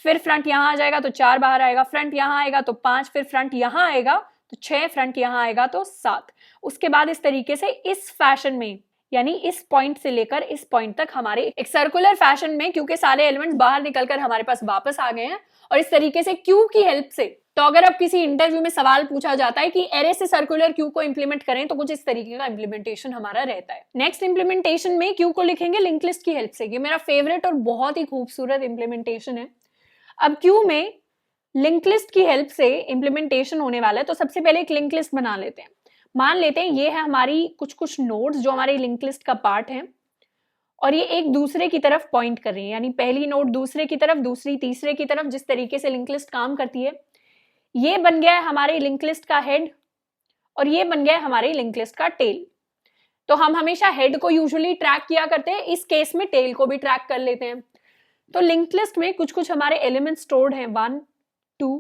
फिर फ्रंट यहाँ आ जाएगा तो 4 बाहर आएगा, फ्रंट यहाँ आएगा तो 5, फिर फ्रंट यहाँ आएगा तो 6, फ्रंट यहाँ आएगा तो 7। उसके बाद इस तरीके से इस फैशन में, यानी इस पॉइंट से लेकर इस पॉइंट तक हमारे एक सर्कुलर फैशन में, क्योंकि सारे एलिमेंट्स बाहर निकलकर हमारे पास वापस आ गए हैं, और इस तरीके से क्यू की हेल्प से, तो अगर अब किसी इंटरव्यू में सवाल पूछा जाता है कि एरे से सर्कुलर क्यू को इंप्लीमेंट करें, तो कुछ इस तरीके का इंप्लीमेंटेशन हमारा रहता है। नेक्स्ट इंप्लीमेंटेशन में क्यू को लिखेंगे लिंक लिस्ट की हेल्प से। ये मेरा फेवरेट और बहुत ही खूबसूरत इंप्लीमेंटेशन है। अब क्यू में लिंक लिस्ट की हेल्प से इंप्लीमेंटेशन होने वाला है, तो सबसे पहले एक लिंक लिस्ट बना लेते हैं। मान लेते हैं ये है हमारी कुछ नोड्स जो हमारी लिंक लिस्ट का पार्ट है, और ये एक दूसरे की तरफ पॉइंट कर रही है, यानी पहली नोड दूसरे की तरफ, दूसरी तीसरे की तरफ, जिस तरीके से लिंक लिस्ट काम करती है। ये बन गया है हमारे लिंक लिस्ट का हेड, और ये बन गया है हमारे लिंक लिस्ट का टेल। तो हम हमेशा हेड को यूजुअली ट्रैक किया करते हैं, इस केस में टेल को भी ट्रैक कर लेते हैं। तो लिंक लिस्ट में कुछ कुछ हमारे एलिमेंट स्टोर्ड हैं, 1, 2,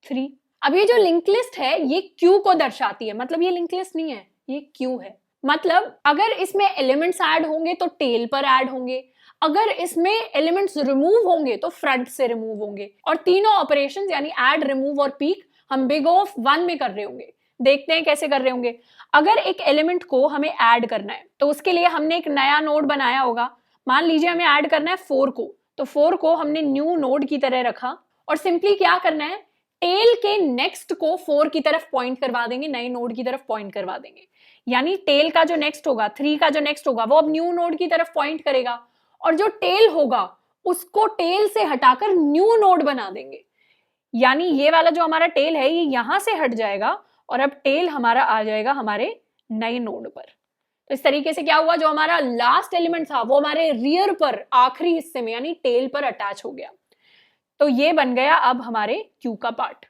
3। अब ये जो लिंक लिस्ट है ये क्यू को दर्शाती है, मतलब ये लिंक लिस्ट नहीं है, ये क्यू है। मतलब अगर इसमें एलिमेंट्स ऐड होंगे तो टेल पर ऐड होंगे, अगर इसमें एलिमेंट्स रिमूव होंगे तो फ्रंट से रिमूव होंगे, और तीनों ऑपरेशंस यानी ऐड, रिमूव और पीक हम बिग ऑफ 1 में कर रहे होंगे। देखते हैं कैसे कर रहे होंगे। अगर एक एलिमेंट को हमें ऐड करना है तो उसके लिए हमने एक नया नोड बनाया होगा। मान लीजिए हमें ऐड करना है 4 को, तो 4 को हमने न्यू नोड की तरह रखा, और सिंपली क्या करना है, टेल के नेक्स्ट को 4 की तरफ पॉइंट करवा देंगे, नए नोड की तरफ पॉइंट करवा देंगे। यानी टेल का जो नेक्स्ट होगा, 3 का जो नेक्स्ट होगा, वो अब न्यू नोड की तरफ पॉइंट करेगा, और जो टेल होगा उसको टेल से हटाकर न्यू नोड बना देंगे। यानी ये वाला जो हमारा टेल है ये यहां से हट जाएगा, और अब टेल हमारा आ जाएगा हमारे नए नोड पर। तो इस तरीके से क्या हुआ, जो हमारा लास्ट एलिमेंट था वो हमारे रियर पर, आखिरी हिस्से में यानी टेल पर अटैच हो गया। तो ये बन गया अब हमारे क्यू का पार्ट।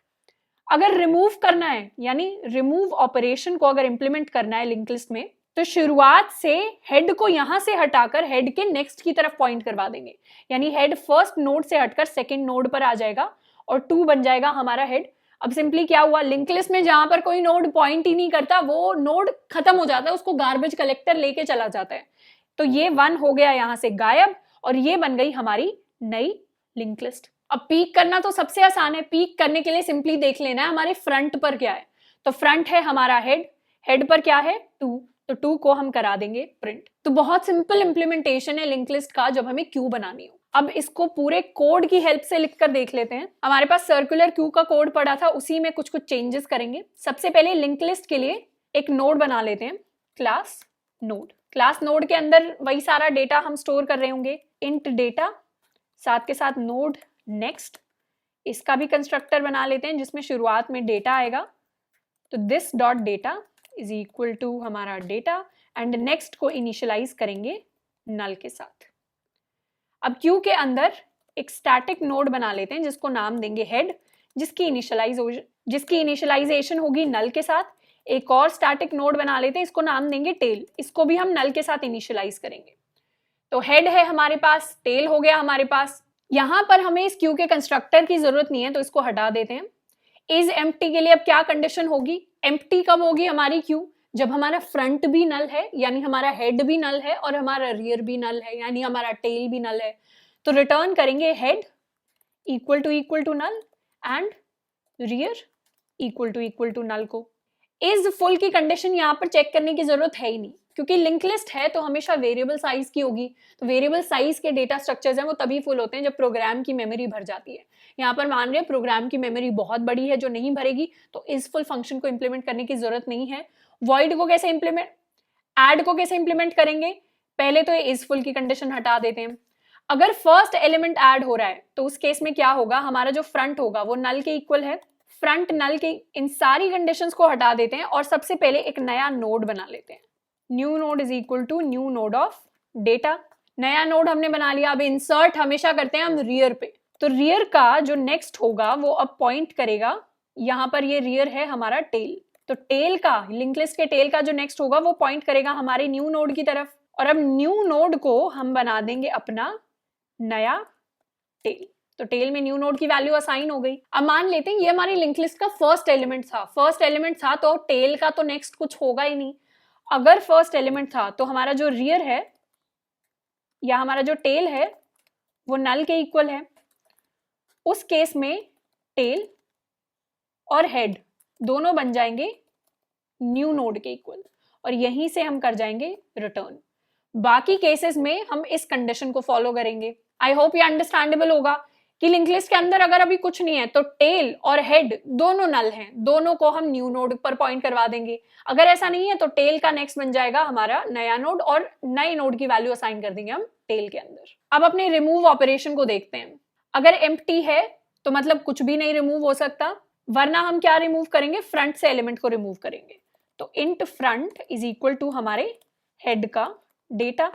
अगर रिमूव करना है, यानी रिमूव ऑपरेशन को अगर इंप्लीमेंट करना है लिंक लिस्ट में, तो शुरुआत से हेड को यहां से हटाकर हेड के नेक्स्ट की तरफ पॉइंट करवा देंगे। यानी हेड फर्स्ट नोड से हटकर सेकंड नोड पर आ जाएगा, और 2 बन जाएगा हमारा हेड। अब सिंपली क्या हुआ, लिंक लिस्ट में जहां पर कोई नोड पॉइंट ही नहीं करता वो नोड खत्म हो जाता है, उसको गार्बेज कलेक्टर लेके चला जाता है। तो ये 1 हो गया यहां से गायब, और ये बन गई हमारी नई लिंक लिस्ट। अब पीक करना तो सबसे आसान है। पीक करने के लिए सिंपली देख लेना है हमारे फ्रंट पर क्या है। तो फ्रंट है हमारा हेड, हेड पर क्या है 2, तो 2 को हम करा देंगे प्रिंट। तो बहुत सिंपल इंप्लीमेंटेशन है लिंक लिस्ट का जब हमें क्यू बनानी हो। अब इसको पूरे कोड की हेल्प से लिखकर देख लेते हैं। हमारे पास सर्कुलर क्यू का कोड पड़ा था, उसी में कुछ कुछ चेंजेस करेंगे। सबसे पहले लिंक लिस्ट के लिए एक नोड बना लेते हैं, क्लास नोड। क्लास नोड के अंदर वही सारा डेटा हम स्टोर कर रहे होंगे, इंट डेटा, साथ के साथ नोड नेक्स्ट। इसका भी कंस्ट्रक्टर बना लेते हैं जिसमें शुरुआत में डेटा आएगा, तो this dot data is equal to हमारा डेटा, एंड नेक्स्ट को इनिशियलाइज करेंगे नल के साथ। अब क्यू के अंदर एक स्टैटिक नोड बना लेते हैं जिसको नाम देंगे हेड, जिसकी इनिशियलाइजेशन होगी नल के साथ। एक और स्टैटिक नोड बना लेते हैं, इसको नाम देंगे टेल, इसको भी हम नल के साथ इनिशियलाइज करेंगे। तो हेड है हमारे पास, टेल हो गया हमारे पास। यहां पर हमें इस क्यू के कंस्ट्रक्टर की जरूरत नहीं है तो इसको हटा देते हैं। इज एम्प्टी के लिए अब क्या कंडीशन होगी, एम्प्टी कब होगी हमारी क्यू, जब हमारा फ्रंट भी नल है यानी हमारा हेड भी नल है और हमारा रियर भी नल है यानी हमारा टेल भी नल है। तो रिटर्न करेंगे head equal to null and rear equal to null को। इज फुल की कंडीशन यहाँ पर चेक करने की जरूरत है ही नहीं, क्योंकि लिंक लिस्ट है तो हमेशा वेरिएबल साइज की होगी। तो वेरिएबल साइज के डेटा स्ट्रक्चर्स हैं वो तभी फुल होते हैं जब प्रोग्राम की मेमोरी भर जाती है। यहाँ पर मान रहे हैं प्रोग्राम की मेमोरी बहुत बड़ी है जो नहीं भरेगी, तो इस फुल फंक्शन को इंप्लीमेंट करने की जरूरत नहीं है। वॉइड को कैसे इंप्लीमेंट, ऐड को कैसे इंप्लीमेंट करेंगे, पहले तो इज फुल की कंडीशन हटा देते हैं। अगर फर्स्ट एलिमेंट ऐड हो रहा है तो उस केस में क्या होगा, हमारा जो फ्रंट होगा वो नल के इक्वल है, फ्रंट नल के, इन सारी कंडीशंस को हटा देते हैं और सबसे पहले एक नया नोड बना लेते हैं। New node is equal to new node of data. नया नोड हमने बना लिया। अब इंसर्ट हमेशा करते हैं हम रियर पे, तो रियर का जो नेक्स्ट होगा वो अब पॉइंट करेगा, यहाँ पर ये रियर है हमारा टेल, तो टेल का, लिंक लिस्ट के टेल का जो नेक्स्ट होगा वो पॉइंट करेगा हमारे न्यू नोड की तरफ। और अब न्यू नोड को हम बना देंगे अपना नया टेल, तो टेल में न्यू नोड की वैल्यू असाइन हो गई। अब मान लेते हैं ये हमारी लिंक लिस्ट का फर्स्ट एलिमेंट था तो टेल का तो नेक्स्ट कुछ होगा ही नहीं। अगर फर्स्ट एलिमेंट था तो हमारा जो रियर है या हमारा जो टेल है वो नल के इक्वल है। उस केस में टेल और हेड दोनों बन जाएंगे न्यू नोड के इक्वल और यहीं से हम कर जाएंगे रिटर्न। बाकी केसेस में हम इस कंडीशन को फॉलो करेंगे। आई होप ये अंडरस्टैंडेबल होगा कि लिंक लिस्ट के अंदर अगर अभी कुछ नहीं है तो टेल और हेड दोनों नल हैं, दोनों को हम न्यू नोड पर पॉइंट करवा देंगे। अगर ऐसा नहीं है तो टेल का नेक्स्ट बन जाएगा हमारा नया नोड और नए नोड की वैल्यू असाइन कर देंगे हम टेल के अंदर। अब अपने रिमूव ऑपरेशन को देखते हैं। अगर एम्प्टी है तो मतलब कुछ भी नहीं रिमूव हो सकता, वरना हम क्या रिमूव करेंगे, फ्रंट से एलिमेंट को रिमूव करेंगे। तो int front is equal to हमारे हेड का डेटा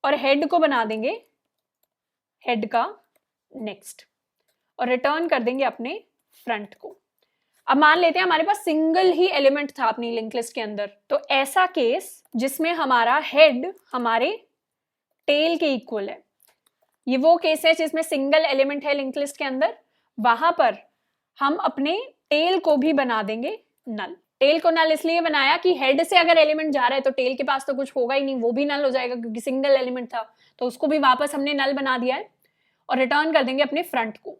और हेड को बना देंगे हेड का नेक्स्ट और रिटर्न कर देंगे अपने फ्रंट को। अब मान लेते हैं हमारे पास सिंगल ही एलिमेंट था अपनी लिंक लिस्ट के अंदर, तो ऐसा केस जिसमें हमारा हेड हमारे टेल के इक्वल है, ये वो केस है जिसमें सिंगल एलिमेंट है लिंक लिस्ट के अंदर, वहां पर हम अपने टेल को भी बना देंगे नल। टेल को नल इसलिए बनाया कि हेड से अगर एलिमेंट जा रहा है तो टेल के पास तो कुछ होगा ही नहीं, वो भी नल हो जाएगा क्योंकि सिंगल एलिमेंट था, तो उसको भी वापस हमने नल बना दिया है और रिटर्न कर देंगे अपने फ्रंट को।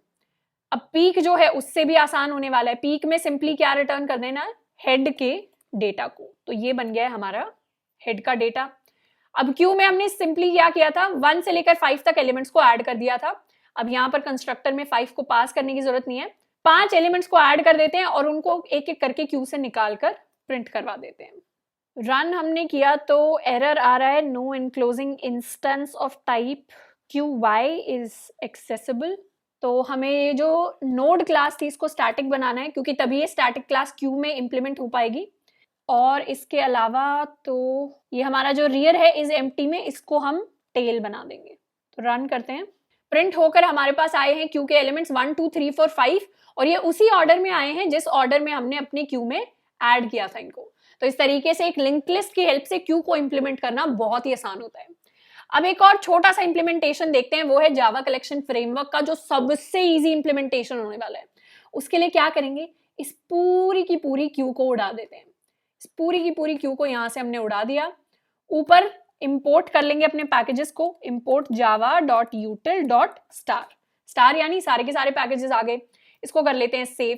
अब पीक जो है उससे भी आसान होने वाला है, पीक में सिंपली क्या रिटर्न कर देना है, हेड के डेटा को, तो ये बन गया है हमारा हेड का डेटा। अब क्यू में हमने सिंपली क्या किया था, 1 से लेकर 5 तक एलिमेंट्स को ऐड कर दिया था। अब यहाँ पर कंस्ट्रक्टर में 5 को पास करने की जरूरत नहीं है, 5 एलिमेंट्स को ऐड कर देते हैं और उनको एक एक करके क्यू से निकाल कर प्रिंट करवा देते हैं। रन हमने किया तो एरर आ रहा है, no enclosing instance of type QY is accessible. तो हमें ये जो नोड क्लास थी इसको स्टैटिक बनाना है क्योंकि तभी ये स्टैटिक क्लास क्यू में इंप्लीमेंट हो पाएगी। और इसके अलावा तो ये हमारा जो रियर है इज एम्प्टी में, इसको हम टेल बना देंगे। तो रन करते हैं, प्रिंट होकर हमारे पास आए हैं क्यू के एलिमेंट्स 1 2 3 4 5 और ये उसी ऑर्डर में आए हैं जिस ऑर्डर में हमने अपने क्यू में ऐड किया था इनको। तो इस तरीके से एक लिंक लिस्ट की हेल्प से क्यू को इंप्लीमेंट करना बहुत ही आसान होता है। अब एक और छोटा सा इंप्लीमेंटेशन देखते हैं, वो है जावा कलेक्शन फ्रेमवर्क का जो सबसे इजी इंप्लीमेंटेशन होने वाला है। उसके लिए क्या करेंगे, इस पूरी की पूरी क्यू को उड़ा देते हैं। इस पूरी की पूरी क्यू को यहां से हमने उड़ा दिया। ऊपर इंपोर्ट कर लेंगे अपने पैकेजेस को, इंपोर्ट java.util.star, स्टार यानी सारे के सारे पैकेजेस आ गए। इसको कर लेते हैं सेव।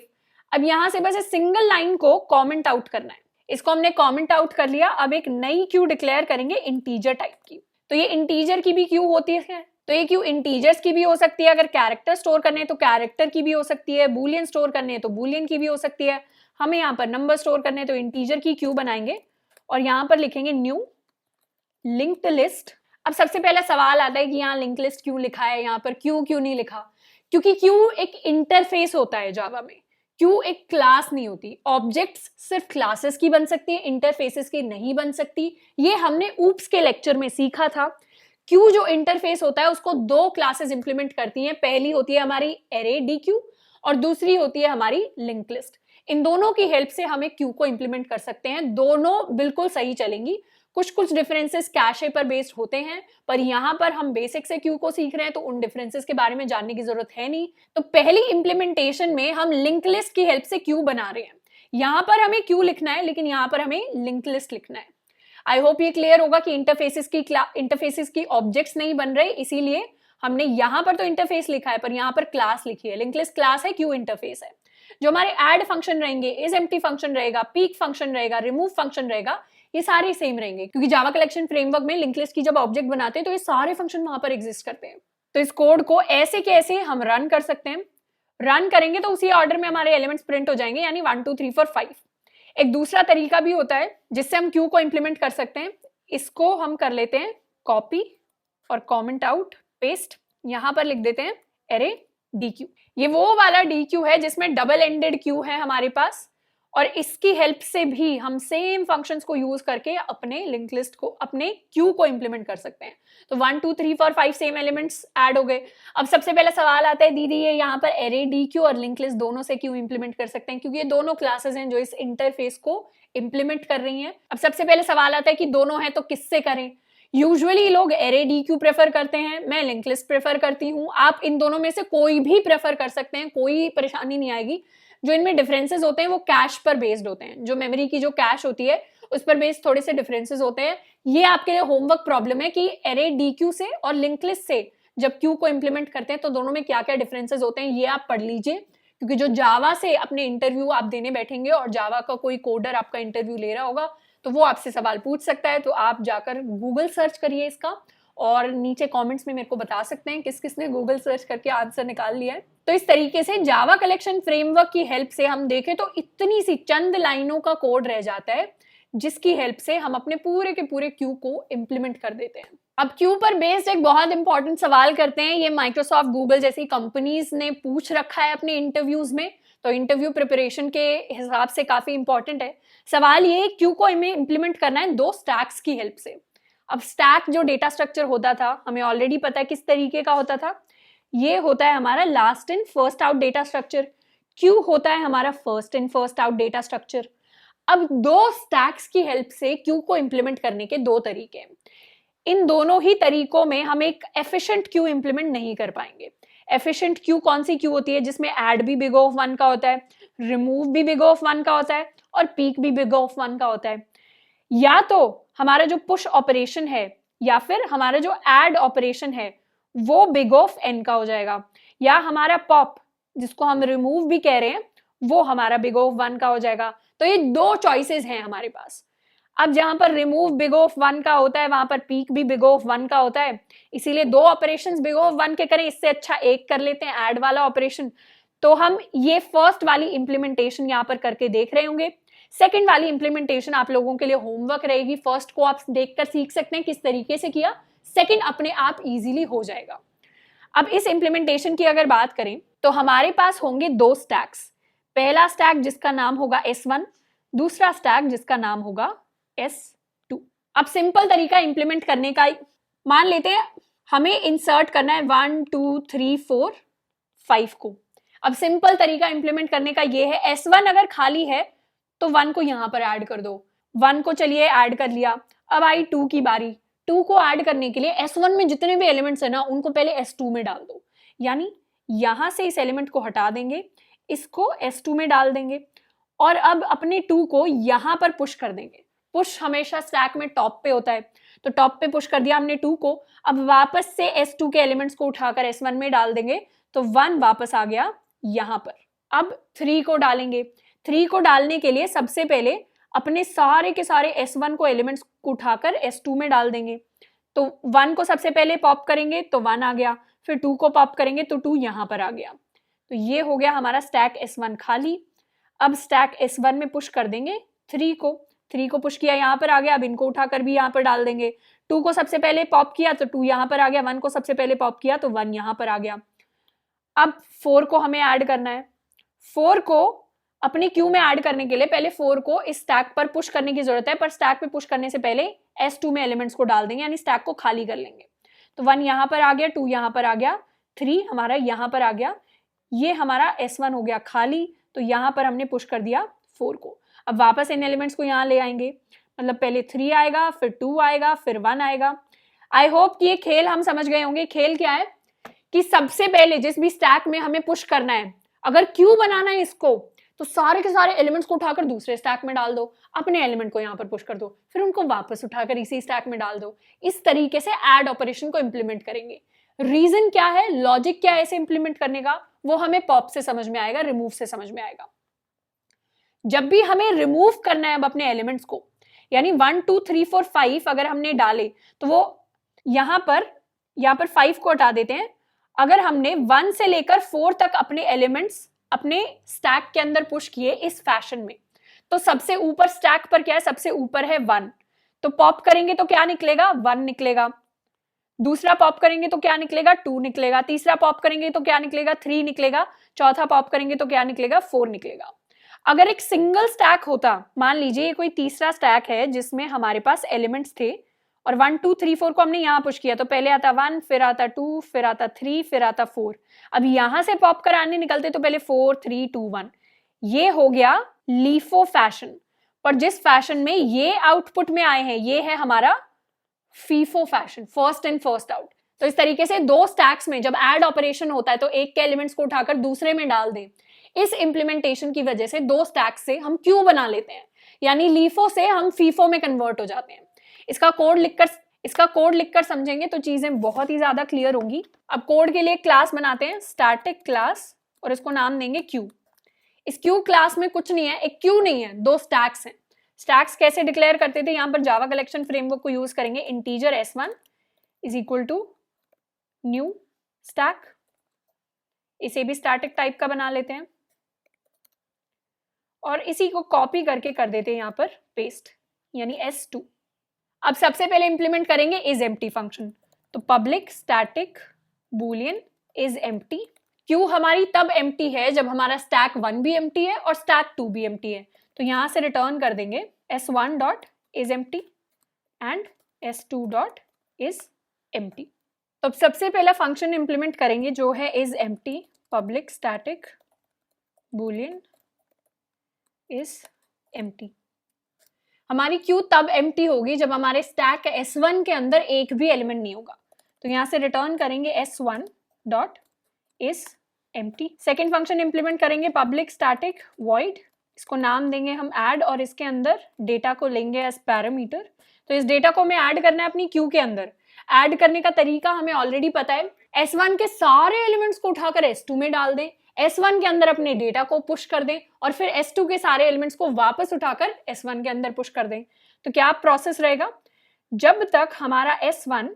अब यहां से बस इस सिंगल लाइन को कमेंट आउट करना है, इसको हमने कमेंट आउट कर लिया। अब एक नई क्यू डिक्लेयर करेंगे इंटीजर टाइप की। तो ये इंटीजर की भी क्यू होती है, तो ये क्यू इंटीजर्स की भी हो सकती है, अगर कैरेक्टर स्टोर करने हैं तो कैरेक्टर की भी हो सकती है, बूलियन स्टोर करने हैं तो बूलियन की भी हो सकती है। हमें यहाँ पर नंबर स्टोर करने हैं तो इंटीजर की क्यू बनाएंगे और यहाँ पर लिखेंगे न्यू लिंक्ड लिस्ट। अब सबसे पहला सवाल आता है कि यहाँ लिंक लिस्ट क्यों लिखा है, यहाँ पर क्यू क्यों नहीं लिखा, क्योंकि क्यू एक इंटरफेस होता है जावा में, क्यू एक क्लास नहीं होती। ऑब्जेक्ट्स सिर्फ क्लासेस की बन सकती है, इंटरफेसेस की नहीं बन सकती। ये हमने ऊप्स के लेक्चर में सीखा था। क्यू जो इंटरफेस होता है उसको दो क्लासेस इंप्लीमेंट करती हैं। पहली होती है हमारी एरे डी क्यू और दूसरी होती है हमारी लिंक लिस्ट। इन दोनों की हेल्प से हमें क्यू को इंप्लीमेंट कर सकते हैं। दोनों बिल्कुल सही चलेंगी। कुछ कुछ डिफरेंसेस कैशे पर बेस्ड होते हैं, पर यहाँ पर हम बेसिक से क्यू को सीख रहे हैं तो उन डिफरेंसेस के बारे में जानने की जरूरत है नहीं। तो पहली इंप्लीमेंटेशन में हम लिंक लिस्ट की हेल्प से क्यू बना रहे हैं। यहाँ पर हमें क्यू लिखना है लेकिन यहाँ पर हमें लिंक लिस्ट लिखना है। आई होप ये क्लियर होगा कि इंटरफेसेस की ऑब्जेक्ट्स नहीं बन रहे, इसीलिए हमने यहाँ पर तो इंटरफेस लिखा है पर यहाँ पर क्लास लिखी है। लिंक लिस्ट क्लास है, क्यू इंटरफेस है। जो हमारे ऐड फंक्शन रहेंगे, इज एम्प्टी फंक्शन रहेगा, पीक फंक्शन रहेगा, रिमूव फंक्शन रहेगा, ये सारे सेम रहेंगे क्योंकि जावा कलेक्शन फ्रेमवर्क में लिंक लिस्ट की जब ऑब्जेक्ट बनाते हैं तो ये सारे फंक्शन वहां पर एग्जिस्ट करते हैं। तो इस कोड को ऐसे के ऐसे हम रन कर सकते हैं। रन करेंगे तो उसी ऑर्डर में हमारे एलिमेंट्स प्रिंट हो जाएंगे, यानी 1 2 3 4 5। एक दूसरा तरीका भी होता है जिससे हम क्यू को इंप्लीमेंट कर सकते हैं। इसको हम कर लेते हैं कॉपी और कॉमेंट आउट पेस्ट, यहां पर लिख देते हैं एरे डी क्यू। ये वो वाला डी क्यू है जिसमें डबल एंडेड क्यू है हमारे पास, और इसकी हेल्प से भी हम सेम फंक्शंस को यूज करके अपने लिंक लिस्ट को, अपने क्यू को इंप्लीमेंट कर सकते हैं। तो 1 2 3 4 5 सेम एलिमेंट्स ऐड हो गए। अब सबसे पहला सवाल आता है, दीदी ये यहाँ पर एरे डी क्यू और लिंक लिस्ट दोनों से क्यों इंप्लीमेंट कर सकते हैं? क्योंकि ये दोनों क्लासेस हैं जो इस इंटरफेस को इंप्लीमेंट कर रही हैं। अब सबसे पहले सवाल आता है कि दोनों हैं तो किससे करें? यूजुअली लोग एरे डी क्यू प्रेफर करते हैं, मैं लिंक लिस्ट प्रेफर करती हूँ। आप इन दोनों में से कोई भी प्रेफर कर सकते हैं, कोई परेशानी नहीं आएगी। जो इनमें डिफरेंसेस होते हैं वो कैश पर बेस्ड होते हैं, जो मेमोरी की जो कैश होती है उस पर बेस्ड थोड़े से डिफरेंसेस होते हैं। ये आपके लिए होमवर्क प्रॉब्लम है कि एरे डी क्यू से और लिंक लिस्ट से जब क्यू को इंप्लीमेंट करते हैं तो दोनों में क्या क्या डिफरेंसेस होते हैं, ये आप पढ़ लीजिए। क्योंकि जो जावा से अपने इंटरव्यू आप देने बैठेंगे और जावा का कोई कोडर आपका इंटरव्यू ले रहा होगा तो वो आपसे सवाल पूछ सकता है। तो आप जाकर गूगल सर्च करिए इसका, और नीचे कमेंट्स में मेरे को बता सकते हैं किस किसने गूगल सर्च करके आंसर निकाल लिया है। तो इस तरीके से जावा कलेक्शन फ्रेमवर्क की हेल्प से हम देखें तो इतनी सी चंद लाइनों का कोड रह जाता है जिसकी हेल्प से हम अपने पूरे के पूरे क्यू को इंप्लीमेंट कर देते हैं। अब क्यू पर बेस्ड एक बहुत इंपॉर्टेंट सवाल करते हैं, ये माइक्रोसॉफ्ट गूगल जैसी कंपनीज ने पूछ रखा है अपने इंटरव्यूज में, तो इंटरव्यू प्रिपरेशन के हिसाब से काफी इंपॉर्टेंट है। सवाल ये, क्यू को हमें इंप्लीमेंट करना है दो स्टैक्स की हेल्प से। अब स्टैक जो डेटा स्ट्रक्चर होता था हमें ऑलरेडी पता है किस तरीके का होता था। ये होता है हमारा last in first out data structure, Q होता है हमारा first in first out data structure. अब दो स्टैक्स की हेल्प से क्यू को इंप्लीमेंट करने के दो तरीके हैं। इन दोनों ही तरीकों में हम एक एफिशिएंट क्यू इंप्लीमेंट नहीं कर पाएंगे। एफिशिएंट क्यू कौन सी क्यू होती है? जिसमें ऐड भी बिग ऑफ 1 का होता है, रिमूव भी बिग ऑफ 1 का होता है और पीक भी बिग ऑफ 1 का होता है। या तो हमारा जो पुश ऑपरेशन है या फिर हमारा जो ऐड ऑपरेशन है वो बिग ऑफ n का हो जाएगा, या हमारा पॉप जिसको हम रिमूव भी कह रहे हैं वो हमारा बिग ऑफ 1 का हो जाएगा। तो ये दो चॉइसेस हैं हमारे पास। अब जहां पर रिमूव बिग ऑफ 1 का होता है वहां पर पीक भी बिग ऑफ 1 का होता है, इसीलिए दो ऑपरेशंस बिग ऑफ 1 के करें, इससे अच्छा एक कर लेते हैं ऐड वाला ऑपरेशन। तो हम ये फर्स्ट वाली इंप्लीमेंटेशन यहाँ पर करके देख रहे होंगे। सेकंड वाली इंप्लीमेंटेशन आप लोगों के लिए होमवर्क रहेगी। फर्स्ट को आप देखकर सीख सकते हैं किस तरीके से किया, सेकंड अपने आप इजीली हो जाएगा। अब इस इंप्लीमेंटेशन की अगर बात करें तो हमारे पास होंगे दो स्टैक्स। पहला स्टैक जिसका नाम होगा S1, दूसरा स्टैक जिसका नाम होगा S2। अब सिंपल तरीका इंप्लीमेंट करने का, मान लेते हैं हमें इंसर्ट करना है 1 2 3 4 5 को। अब सिंपल तरीका इंप्लीमेंट करने का ये है, S1 अगर खाली है तो 1 को यहां पर ऐड कर दो। 1 को चलिए ऐड कर लिया। अब आई 2 की बारी। 2 को ऐड करने के लिए S1 में जितने भी एलिमेंट्स है ना उनको पहले S2 में डाल दो, यानी यहां से इस एलिमेंट को हटा देंगे, इसको S2 में डाल देंगे और अब अपने 2 को यहां पर पुश कर देंगे। पुश हमेशा स्टैक में टॉप पे होता है, तो टॉप पे पुश कर दिया हमने 2 को। अब वापस से S2 के एलिमेंट्स को उठाकर S1 में डाल देंगे, तो 1 वापस आ गया यहां पर। अब 3 को डालेंगे। 3 को डालने के लिए सबसे पहले अपने सारे के सारे S1 को एलिमेंट्स को उठाकर S2 में डाल देंगे। तो 1 को सबसे पहले पॉप करेंगे तो 1 आ गया, फिर 2 को पॉप करेंगे तो 2 यहां पर आ गया। तो ये हो गया हमारा स्टैक S1 खाली। अब स्टैक S1 में पुश कर देंगे 3 को। 3 को पुश किया, यहाँ पर आ गया। अब इनको उठाकर भी यहाँ पर डाल देंगे। 2 को सबसे पहले पॉप किया तो 2 यहाँ पर आ गया। 1 को सबसे पहले पॉप किया तो 1 यहाँ पर आ गया। अब 4 को हमें ऐड करना है। 4 को अपने क्यू में ऐड करने के लिए पहले 4 को इस स्टैक पर पुश करने की जरूरत है, पर स्टैक पे पुश करने से पहले S2 में एलिमेंट्स को डाल देंगे, यानी स्टैक को खाली कर लेंगे। तो 1 यहाँ पर आ गया, 2 यहाँ पर आ गया, 3 हमारा यहाँ पर आ गया, ये हमारा S1 हो गया खाली, तो यहाँ पर हमने पुश कर दिया 4 को। अब वापस इन एलिमेंट्स को यहाँ ले आएंगे, मतलब पहले 3 आएगा, फिर 2 आएगा, फिर 1 आएगा। आई होप कि ये खेल हम समझ गए होंगे। खेल क्या है कि सबसे पहले जिस भी स्टैक में हमें पुश करना है, अगर क्यू बनाना है इसको, तो सारे के सारे एलिमेंट्स को उठाकर दूसरे स्टैक में डाल दो, अपने एलिमेंट को यहाँ पर पुश कर दो, फिर उनको वापस उठाकर इसी स्टैक में डाल दो। इस तरीके से ऐड ऑपरेशन को इंप्लीमेंट करेंगे। रीजन क्या है, लॉजिक क्या है इसे इंप्लीमेंट करने का, वो हमें पॉप से समझ में आएगा, रिमूव से समझ में आएगा। जब भी हमें रिमूव करना है अब अपने एलिमेंट्स को, यानी 1 2 3 4 5 अगर हमने डाले, तो वो यहाँ पर 5 को हटा देते हैं। अगर हमने 1 से लेकर 4 तक अपने एलिमेंट्स अपने स्टैक के अंदर पुश किए इस फैशन में, तो सबसे ऊपर स्टैक पर क्या है, सबसे ऊपर है 1, तो पॉप करेंगे तो क्या निकलेगा, 1 निकलेगा। दूसरा पॉप करेंगे तो क्या निकलेगा, 2 निकलेगा। तीसरा पॉप करेंगे तो क्या निकलेगा, 3 निकलेगा। चौथा पॉप करेंगे तो क्या निकलेगा, 4 निकलेगा। अगर एक सिंगल स्टैक होता, मान लीजिए ये कोई तीसरा स्टैक है जिसमें हमारे पास एलिमेंट्स थे और 1 2 3 4 को हमने यहाँ पुश किया, तो पहले आता 1, फिर आता 2, फिर आता 3, फिर आता 4। अब यहां से पॉप कराने निकलते तो पहले 4 3 2 1। ये हो गया लीफो फैशन। पर जिस फैशन में ये आउटपुट में आए हैं, ये है हमारा FIFO fashion, first in first out. तो इस तरीके से दो स्टैक्स में जब ऐड ऑपरेशन होता है तो एक के एलिमेंट्स को उठाकर दूसरे में डाल दें। इस इंप्लीमेंटेशन की वजह से दो स्टैक्स से हम क्यू बना लेते हैं, यानी लीफो से हम फीफो में कन्वर्ट हो जाते हैं। इसका कोड लिखकर समझेंगे तो चीजें बहुत ही ज्यादा क्लियर होंगी। अब कोड के लिए क्लास बनाते हैं, स्टैटिक क्लास, और इसको नाम देंगे क्यू। इस क्यू क्लास में कुछ नहीं है, एक क्यू नहीं है, दो स्टैक्स हैं। स्टैक्स कैसे डिक्लेयर करते थे, यहां पर जावा कलेक्शन फ्रेमवर्क को यूज करेंगे। Integer s1 is equal to new stack, इसे भी स्टैटिक टाइप का बना लेते हैं और इसी को कॉपी करके कर देते हैं यहां पर पेस्ट, यानी s2। अब सबसे पहले इंप्लीमेंट करेंगे इज एम्प्टी फंक्शन, तो public static Boolean is empty. Q हमारी तब एम्प्टी है जब हमारा स्टैक 1 भी एम्प्टी है और स्टैक 2 भी एम्प्टी है, तो यहां से रिटर्न कर देंगे s1 dot is empty and s2 dot is empty. तो अब सबसे पहला फंक्शन इंप्लीमेंट करेंगे जो है is empty public static Boolean is empty. हमारी क्यू तब एम्प्टी होगी जब हमारे स्टैक s1 के अंदर एक भी एलिमेंट नहीं होगा, तो यहां से रिटर्न करेंगे s1 dot is empty. Second function implement करेंगे पब्लिक स्टैटिक वॉइड, इसको नाम देंगे हम ऐड और इसके अंदर डेटा को लेंगे एज पैरामीटर। तो इस डेटा को हमें ऐड करना है अपनी क्यू के अंदर। ऐड करने का तरीका हमें ऑलरेडी पता है, s1 के सारे एलिमेंट्स को उठाकर s2 में डाल दें, s1 के अंदर अपने डेटा को पुश कर दें और फिर s2 के सारे एलिमेंट्स को वापस उठाकर s1 के अंदर पुश कर दें। तो क्या प्रोसेस रहेगा, जब तक हमारा s1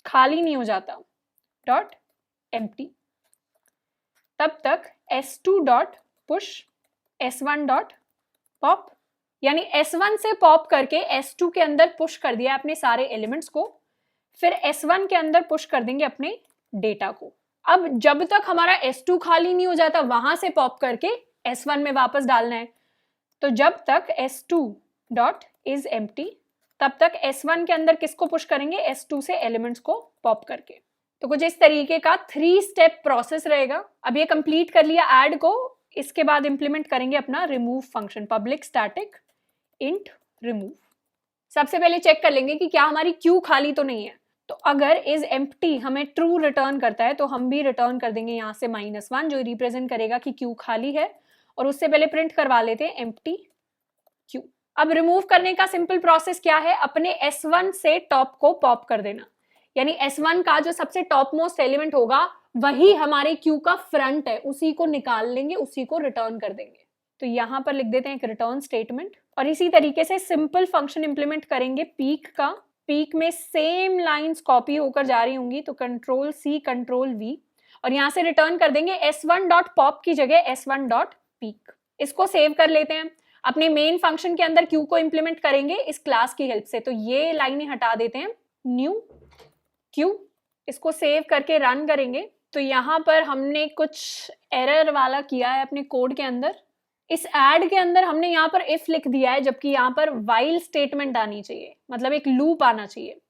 खाली नहीं हो जाता डॉट एम्प्टी, तब तक s2 dot push s1 dot pop, यानी s1 से पॉप करके s2 के अंदर पुश कर दिया अपने सारे एलिमेंट्स को, फिर s1 के अंदर पुश कर देंगे अपने डेटा को। अब जब तक हमारा s2 खाली नहीं हो जाता वहां से पॉप करके s1 में वापस डालना है, तो जब तक s2 डॉट इज एम्प्टी तब तक s1 के अंदर किसको पुश करेंगे, s2 से एलिमेंट्स को पॉप करके। तो कुछ इस तरीके का 3 स्टेप प्रोसेस रहेगा। अब ये कंप्लीट कर लिया ऐड को, इसके बाद इंप्लीमेंट करेंगे अपना remove function public static int remove. सबसे पहले चेक कर लेंगे कि क्या हमारी क्यू खाली तो नहीं है, तो अगर इज एम्प्टी हमें ट्रू रिटर्न करता है तो हम भी रिटर्न कर देंगे यहाँ से -1 जो रिप्रेजेंट करेगा कि क्यू खाली है, और उससे पहले प्रिंट करवा लेते हैं एम्प्टी क्यू। अब रिमूव करने का सिंपल प्रोसेस क्या है, अपने s1 से टॉप को पॉप कर देना, यानी s1 का जो सबसे टॉप मोस्ट एलिमेंट होगा वही हमारे क्यू का फ्रंट है, उसी को निकाल लेंगे, उसी को रिटर्न कर देंगे। तो यहां पर लिख देते हैं एक रिटर्न स्टेटमेंट, और इसी तरीके से सिंपल फंक्शन इंप्लीमेंट करेंगे पीक का। पीक में सेम लाइंस कॉपी होकर जा रही होंगी, तो कंट्रोल सी कंट्रोल वी, और यहां से रिटर्न कर देंगे s1 डॉट पॉप की जगह s1 डॉट पीक। इसको सेव कर लेते हैं, अपने मेन फंक्शन के अंदर क्यू को इंप्लीमेंट करेंगे इस क्लास की हेल्प से। तो ये लाइनें हटा देते हैं, न्यू क्यू, इसको सेव करके रन करेंगे। तो यहाँ पर हमने कुछ एरर वाला किया है अपने कोड के अंदर। इस ऐड के अंदर हमने यहाँ पर इफ लिख दिया है, जबकि यहाँ पर वाइल स्टेटमेंट आनी चाहिए, मतलब एक लूप आना चाहिए।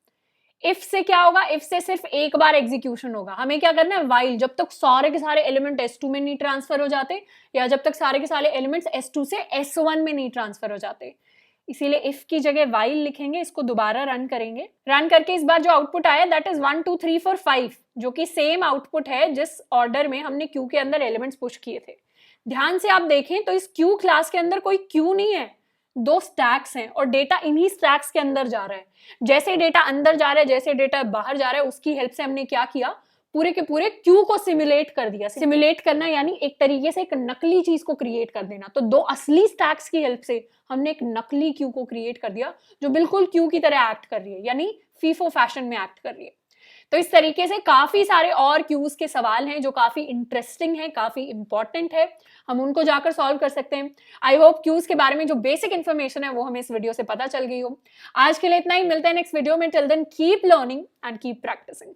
इफ से क्या होगा, इफ से सिर्फ एक बार एग्जीक्यूशन होगा। हमें क्या करना है, वाइल, जब तक सारे के सारे एलिमेंट S2 में नहीं ट्रांसफर हो जाते, या जब तक सारे के सारे एलिमेंट्स S2 से S1 में नहीं ट्रांसफर हो जाते। इसीलिए इफ की जगह वाइल लिखेंगे, इसको दोबारा रन करेंगे। रन करके इस बार जो आउटपुट आया दैट इज 1 2 3 4 5, जो कि सेम आउटपुट है जिस ऑर्डर में हमने क्यू के अंदर एलिमेंट्स पुश किए थे। ध्यान से आप देखें तो इस क्यू क्लास के अंदर कोई क्यू नहीं है, 2 स्टैक्स हैं और डेटा इन्हीं स्टैक्स के अंदर जा रहा है। जैसे डेटा अंदर जा रहा है, जैसे डेटा बाहर जा रहा है, उसकी हेल्प से हमने क्या किया, पूरे के पूरे क्यू को सिमुलेट कर दिया। सिमुलेट करना यानी एक तरीके से एक नकली चीज को क्रिएट कर देना। तो 2 असली स्टैक्स की हेल्प से हमने एक नकली क्यू को क्रिएट कर दिया जो बिल्कुल क्यू की तरह एक्ट कर रही है, यानी फीफो फैशन में एक्ट कर रही है। तो इस तरीके से काफी सारे और क्यूज के सवाल हैं जो काफी इंटरेस्टिंग है, काफी इंपॉर्टेंट है, हम उनको जाकर सॉल्व कर सकते हैं। आई होप क्यूज के बारे में जो बेसिक इन्फॉर्मेशन है वो हमें इस वीडियो से पता चल गई हो। आज के लिए इतना ही, मिलते हैं नेक्स्ट वीडियो में। Till then keep learning and keep practising.